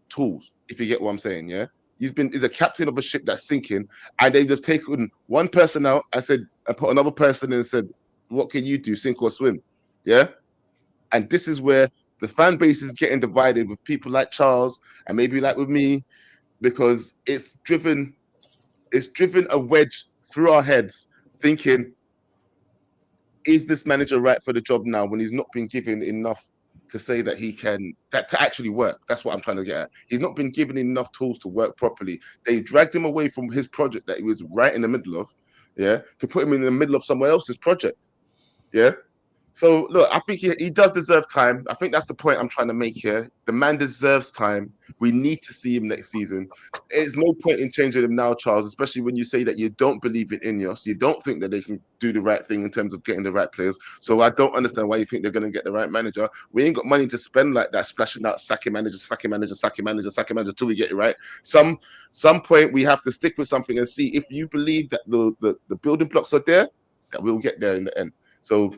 tools, if you get what I'm saying, He's a captain of a ship that's sinking, and they've just taken one person out and put another person in and said, what can you do, sink or swim? And this is where the fan base is getting divided, with people like Charles and maybe like with me, because it's driven a wedge through our heads, thinking is this manager right for the job now when he's not been given enough to say that he can, that to actually work? That's what I'm trying to get at. He's not been given enough tools to work properly. They dragged him away from his project that he was right in the middle of, to put him in the middle of someone else's project. So look, I think he does deserve time. I think that's the point I'm trying to make here. The man deserves time. We need to see him next season. There's no point in changing him now, Charles, especially when you say that you don't believe in INEOS. You don't think that they can do the right thing in terms of getting the right players. So I don't understand why you think they're going to get the right manager. We ain't got money to spend like that, splashing out sacking manager till we get it right. Some point we have to stick with something and see if you believe that the building blocks are there, that we'll get there in the end. So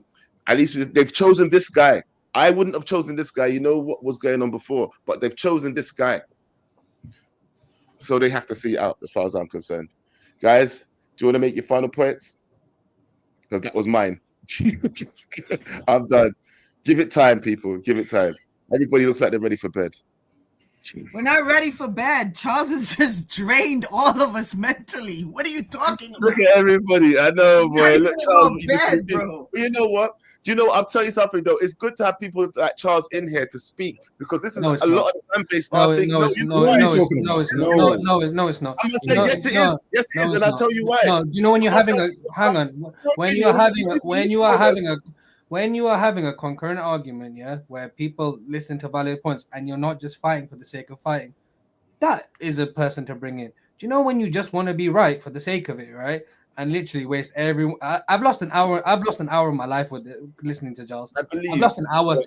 at least they've chosen this guy. I wouldn't have chosen this guy. You know what was going on before, but they've chosen this guy. So they have to see it out as far as I'm concerned. Guys, do you want to make your final points? Because that was mine. I'm done. Give it time, people. Give it time. Everybody looks like they're ready for bed. We're not ready for bed. Charles has just drained all of us mentally. What are you talking about? Look at everybody. I know, boy. Look, Charles. Bed, bro. You know what? Do you know? I'll tell you something though. It's good to have people like Charles in here to speak because this is lot of the fan base. No, it's not. I'm gonna say yes, it is. Yes, it is, and I'll tell you why. No, do you know when you're having a when you are having a concurrent argument, where people listen to valid points and you're not just fighting for the sake of fighting, that is a person to bring in. Do you know when you just want to be right for the sake of it, right? And literally waste I've lost an hour of my life with listening to Charles. I've lost an hour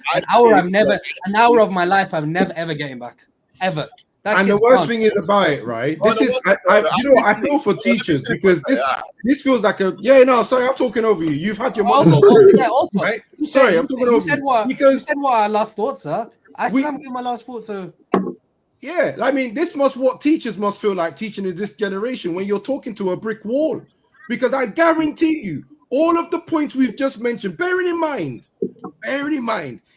of my life I'm never ever getting back. Ever. And the worst thing is about it, right? I feel for teachers because this feels like sorry, I'm talking over you. You've had your monologue, right? Sorry, I'm talking over you. You said what our last thoughts are. I still haven't given my last thoughts, so yeah, I mean, this must what teachers must feel like teaching in this generation when you're talking to a brick wall. Because I guarantee you, all of the points we've just mentioned, bearing in mind,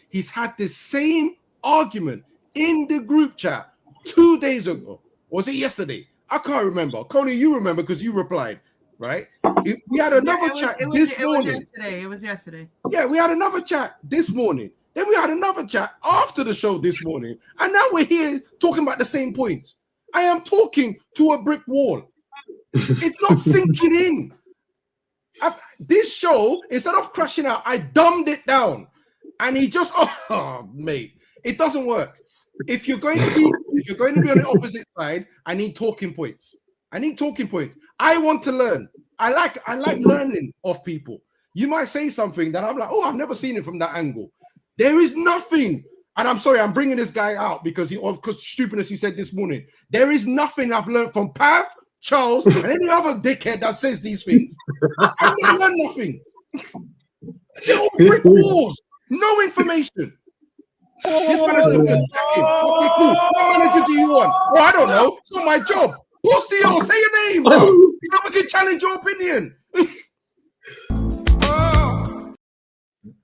he's had the same argument in the group chat 2 days ago. Was it yesterday? I can't remember. Connie, you remember because you replied, right? We had another chat this morning. It was yesterday. Yeah, we had another chat this morning. Then we had another chat after the show this morning. And now we're here talking about the same points. I am talking to a brick wall. It's not sinking in. This show, instead of crashing out, I dumbed it down. And he just, mate, it doesn't work. If you're going to be on the opposite side, I need talking points. I want to learn. I like learning of people. You might say something that I'm like, I've never seen it from that angle. There is nothing. And I'm sorry, I'm bringing this guy out because stupidness he said this morning. There is nothing I've learned from Pav, Charles, and any other dickhead that says these things. I've not learned nothing. They're all brick walls. No information. This man is okay, cool. What manager do you want? Oh, I don't know. It's not my job. Pussy, say your name, bro. You know we can challenge your opinion.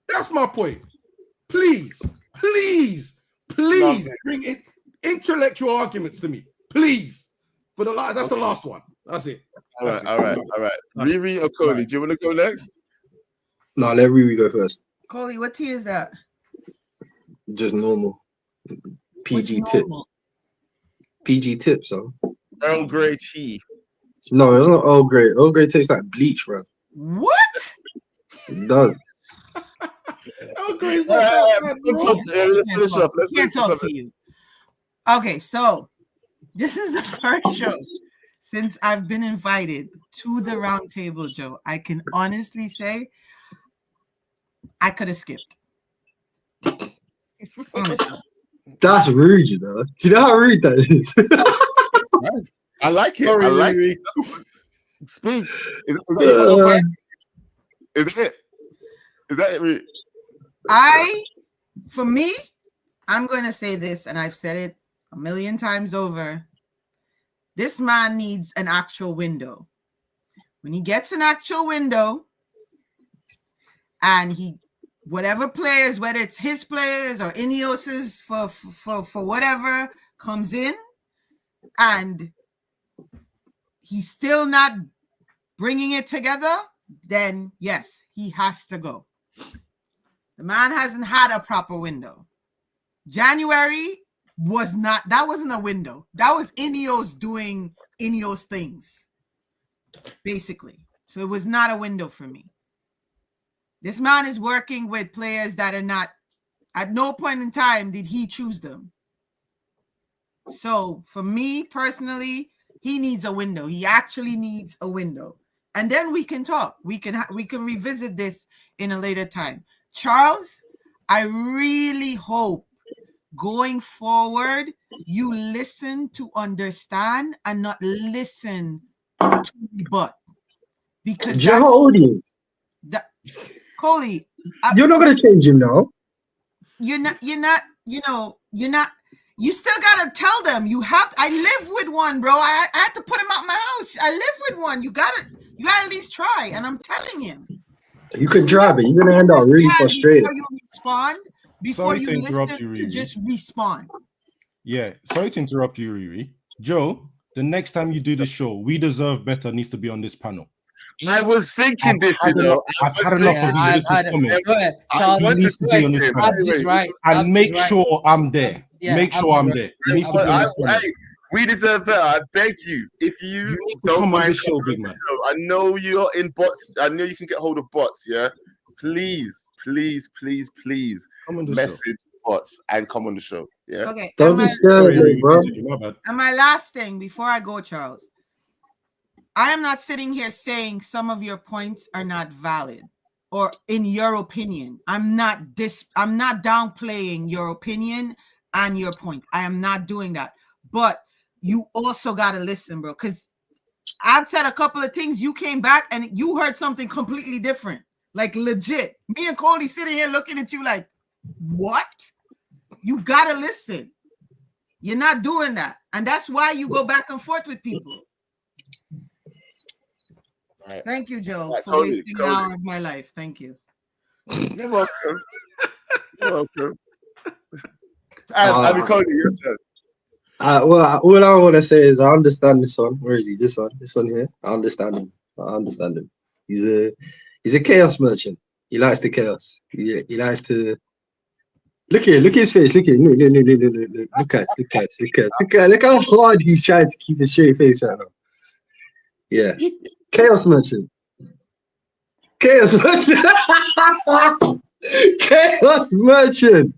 That's my point. Please bring in intellectual arguments to me. Please. That's the last one. That's it. All right. Riri or Coley, do you want to go next? No, let Riri go first. Coley, what tea is that? Just normal. PG tip. PG tips, so. Earl Grey tea. No, it's not Earl Grey. Earl Grey tastes like bleach, bro. What? It does. Earl Grey's not that bad. Let's finish up. Can't talk to you. Okay, so this is the first show since I've been invited to the round table, Joe. I can honestly say I could have skipped. That's rude, you know. Do you know how rude that is? I like it. Sorry, I like Riri. it. Speak. Is it? Is that it, Riri? For me, I'm going to say this, and I've said it a million times over. This man needs an actual window. When he gets an actual window, and whatever players, whether it's his players or INEOS's for whatever, comes in, and he's still not bringing it together, then yes, he has to go. The man hasn't had a proper window. January wasn't a window. That was INEOS doing INEOS things, basically. So it was not a window for me. This man is working with players that are not, at no point in time did he choose them. So for me personally, he needs a window. He actually needs a window. And then we can talk. We can revisit this in a later time. Charles, I really hope going forward, you listen to understand and not listen to rebut. Because Do you know how old he is? Coley, you're not gonna change him now. You're not, you still gotta tell them. I live with one, bro. I had to put him out my house. I live with one. You gotta at least try. And I'm telling him. You can try, but you're gonna end up really frustrated. Before you respond, before you listen to just respond. Yeah, sorry to interrupt you, Riri. Joe, the next time you do the show, We Deserve Better needs to be on this panel. I was thinking this, you know. I've had enough of these little comments. I need to be on this panel. Right. And make sure I'm there. Make sure I'm there. He needs to be on this panel. We deserve better. I beg you. If you don't come on mind the show, big man. I know you're in bots. I know you can get hold of bots. Yeah, please message bots and come on the show. Yeah. Okay. Don't be scared, bro. And my last thing before I go, Charles, I am not sitting here saying some of your points are not valid or in your opinion. I'm not downplaying your opinion and your points. I am not doing that. But you also got to listen, bro, because I've said a couple of things. You came back and you heard something completely different, like legit. Me and Cody sitting here looking at you like, what? You got to listen. You're not doing that. And that's why you go back and forth with people. Right. Thank you, Joe, for wasting an hour of my life. Thank you. You're welcome. You're welcome. I mean, Cody, your turn. Well, all I want to say is I understand this one. Where is he? This one here. I understand him. He's a chaos merchant. He likes the chaos. He likes to look at his face. Look how hard he's trying to keep a straight face right now. Yeah, chaos merchant. Chaos merchant.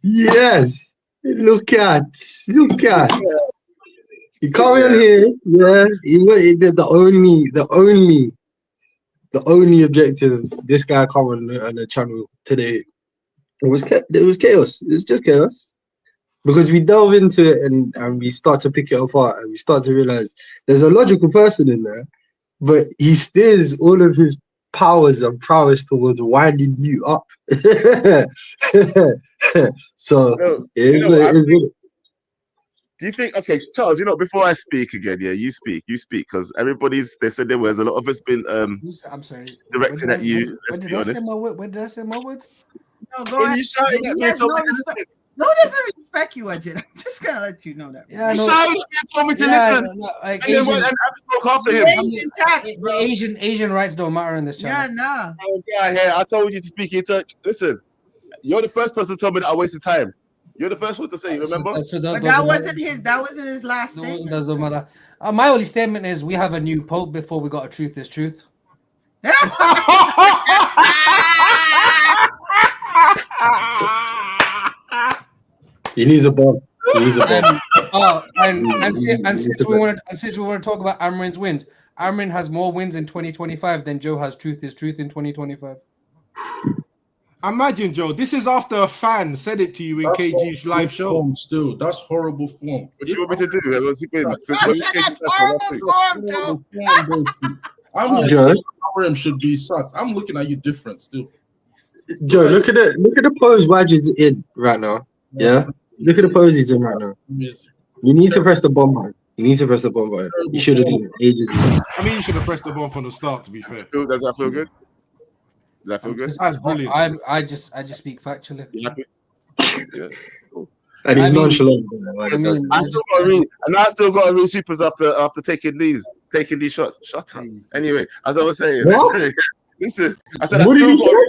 Yes. Look at. He come in here, yeah. The only objective this guy come on the channel today it was chaos. It's just chaos because we delve into it and we start to pick it apart and we start to realize there's a logical person in there, but he steers all of his powers and prowess towards winding you up. So do you think, okay, Charles, before I speak again, yeah, you speak because they said there was a lot of us been I'm sorry, directing at you. When did I say my words? No, go ahead. You shouting at me and told me to listen. No, doesn't respect you, Ajit. I'm just gonna let you know that. Yeah, you shouting at me and told me to listen. Like and I spoke after him. Asian rights don't matter in this channel. Yeah, nah. Oh, yeah, I told you to speak into. Listen, you're the first person to tell me that I wasted time. You're the first one to say, remember? But that wasn't his last statement. Doesn't matter. My only statement is we have a new pope before we got a truth is truth. He needs a bomb. And since we want to talk about Amorim's wins, Amorim has more wins in 2025 than Joe has truth is truth in 2025. Imagine, Joe, this is after a fan said it to you in KG's live show. Still, that's horrible form. What do you want me to do? That's horrible form, Joe. Amorim should be sacked. I'm looking at you different still. Joe, look at the pose Wajid's in right now. Yeah, look at the pose he's in right now. You need to press the bomb button. You should have done it ages ago. I mean, you should have pressed the bomb from the start. To be fair, does that feel good? Does that feel good? That's brilliant. I just speak factually. Yeah. Cool. And he's nonchalant. I still got to read supers after taking these shots. Shut up. Anyway, as I was saying, Listen, I said I What did still you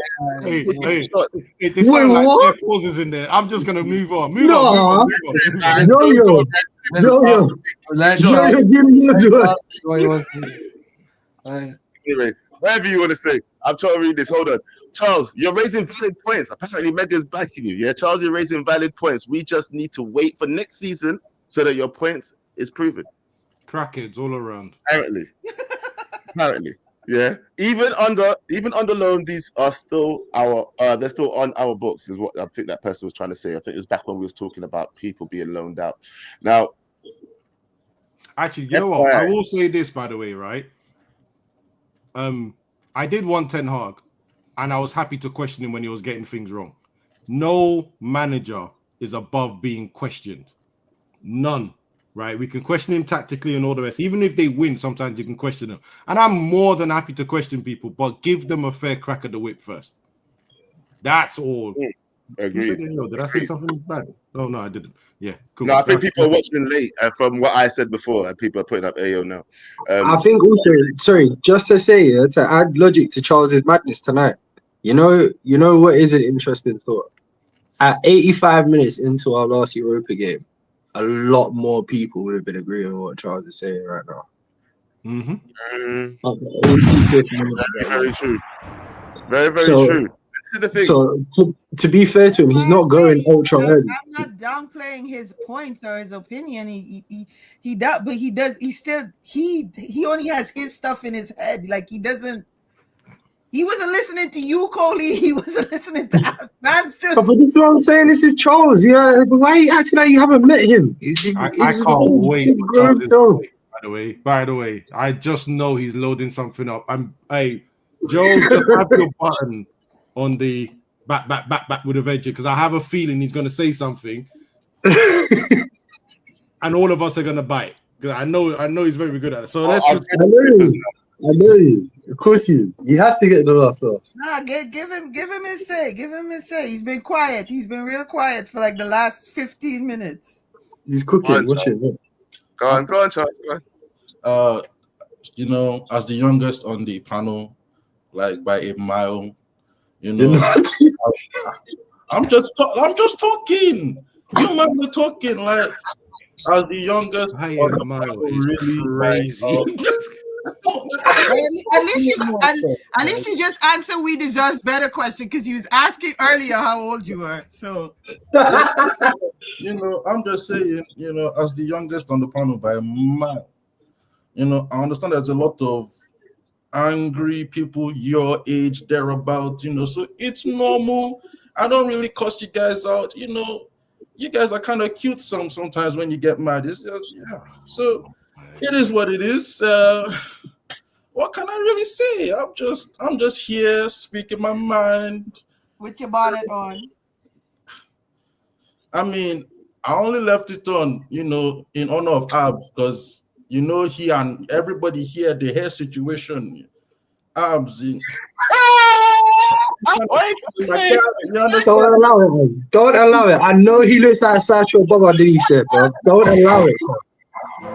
got Hey, shots. it Wait, sound like what? there pauses in there. I'm just gonna move on. Move No. on. I Yo, still yo. got Yo, Let Sure. yo, Charles give me your word. ask what he wants to do. Right. Anyway, whatever you want to say. I'm trying to read this. Hold on. Charles, you're raising valid points. Apparently, Megan's backing you. Yeah, Charles, you're raising valid points. We just need to wait for next season so that your points is proven. Crackheads all around. Apparently. Apparently. Yeah. Even under loan, these are still they're still on our books, is what I think that person was trying to say. I think it was back when we was talking about people being loaned out. Now, actually, you know what? I will say this, by the way, right? I did want Ten Hag, and I was happy to question him when he was getting things wrong. No manager is above being questioned. None, right? We can question him tactically and all the rest. Even if they win, sometimes you can question them. And I'm more than happy to question people, but give them a fair crack at the whip first. That's all. Agreed. Did I say something bad? Oh, no, I didn't. Yeah, cool. No, I think people are watching late from what I said before, and people are putting up AO now. I think also, sorry, just to say, to add logic to Charles's madness tonight. You know what is an interesting thought? At 85 minutes into our last Europa game, a lot more people would have been agreeing with what Charles is saying right now. Very true. Very, very true. This is the thing. So to be fair to him, he's not going ultra early. I'm not downplaying his points or his opinion. He does, but he does. He only has his stuff in his head. Like he doesn't. He wasn't listening to you, Coley. He wasn't listening to man. But this is what I'm saying. This is Charles. Yeah, but why are you acting like you haven't met him? I can't wait for Charles. By the way, I just know he's loading something up. Hey, Joe, just have your button on the back with a venture, because I have a feeling he's going to say something, and all of us are going to bite. Because I know he's very good at it. So let's just. I know you. Of course he is. He has to get the last off. Nah, give him his say. Give him his say. He's been quiet. He's been real quiet for like the last 15 minutes. He's cooking. Watch it. Go on, Charles. Go on. As the youngest on the panel, like by a mile, I'm just talking. You man are talking like as the youngest on the panel, really crazy. At least you just answer we deserve better question, because he was asking earlier how old you were. So I'm just saying, as the youngest on the panel by a mile, I understand there's a lot of angry people your age, thereabout, so it's normal. I don't really cuss you guys out, you guys are kind of cute sometimes when you get mad. It's just, so it is what it is. What can I really say? I'm just here speaking my mind. With your bonnet on. I mean, I only left it on, in honor of Abs, because he and everybody here, the hair situation, Abs. Don't allow it, man. Don't allow it. I know he looks like Satchel Bob underneath there, bro. Don't allow it.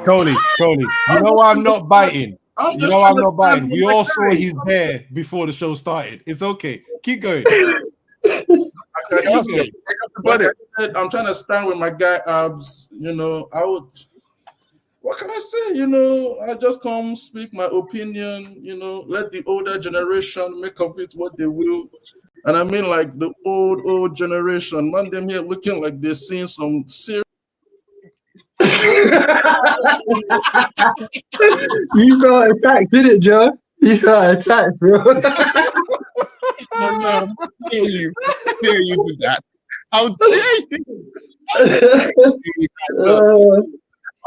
Tony, you know I'm not biting. I'm not biting. We all saw his hair before the show started. It's okay. Keep going. I'm trying to stand with my guy Abs. What can I say? I just come speak my opinion. Let the older generation make of it what they will. And I mean, like the old generation, man, them here looking like they're seeing some serious. You got attacked, didn't it, Joe? You got attacked, bro. How dare you do that? How dare you?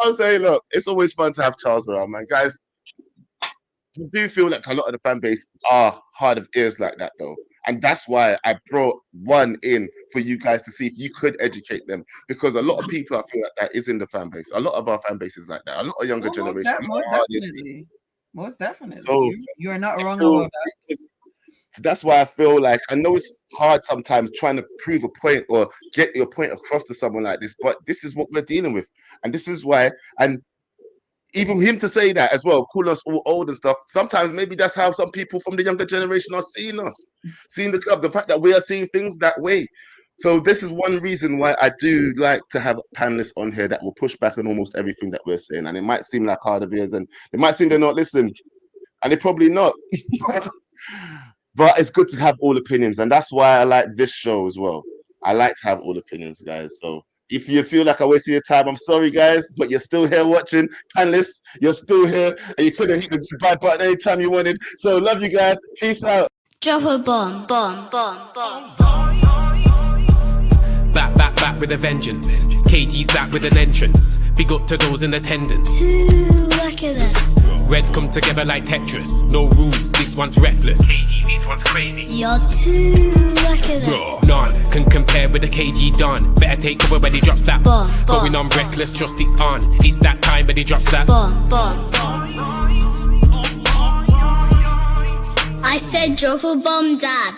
I'm saying, look, it's always fun to have Charles around, man. Guys, I do feel like a lot of the fan base are hard of ears like that, though. And that's why I brought one in for you guys to see if you could educate them. Because a lot of people, I feel like that is in the fan base. A lot of our fan base is like that. A lot of younger generation. Most definitely. So you're not wrong about that. That's why I feel like, I know it's hard sometimes trying to prove a point or get your point across to someone like this, but this is what we're dealing with. And this is why, and even him to say that as well, calling us all old and stuff. Sometimes maybe that's how some people from the younger generation are seeing us, seeing the club. The fact that we are seeing things that way. So this is one reason why I do like to have panelists on here that will push back on almost everything that we're saying. And it might seem like hard of ears, and it might seem they're not listening, and they're probably not. But it's good to have all opinions, and that's why I like this show as well. I like to have all opinions, guys. So if you feel like I wasted your time, I'm sorry, guys, but you're still here watching. Panelists, you're still here, and you could have hit the goodbye button anytime you wanted. So love you guys. Peace out. Drop a bomb, bomb, bomb, bomb. Back with a vengeance. KG's back with an entrance. Big up to those in attendance. Look at that. Reds come together like Tetris. No rules, this one's reckless. KG, this one's crazy. You're too lucky. Bro, none can compare with the KG done. Better take cover when he drops that. Bomb, Going on reckless, trust it's on. It's that time when he drops that. Bomb, bomb. I said drop a bomb, Dad.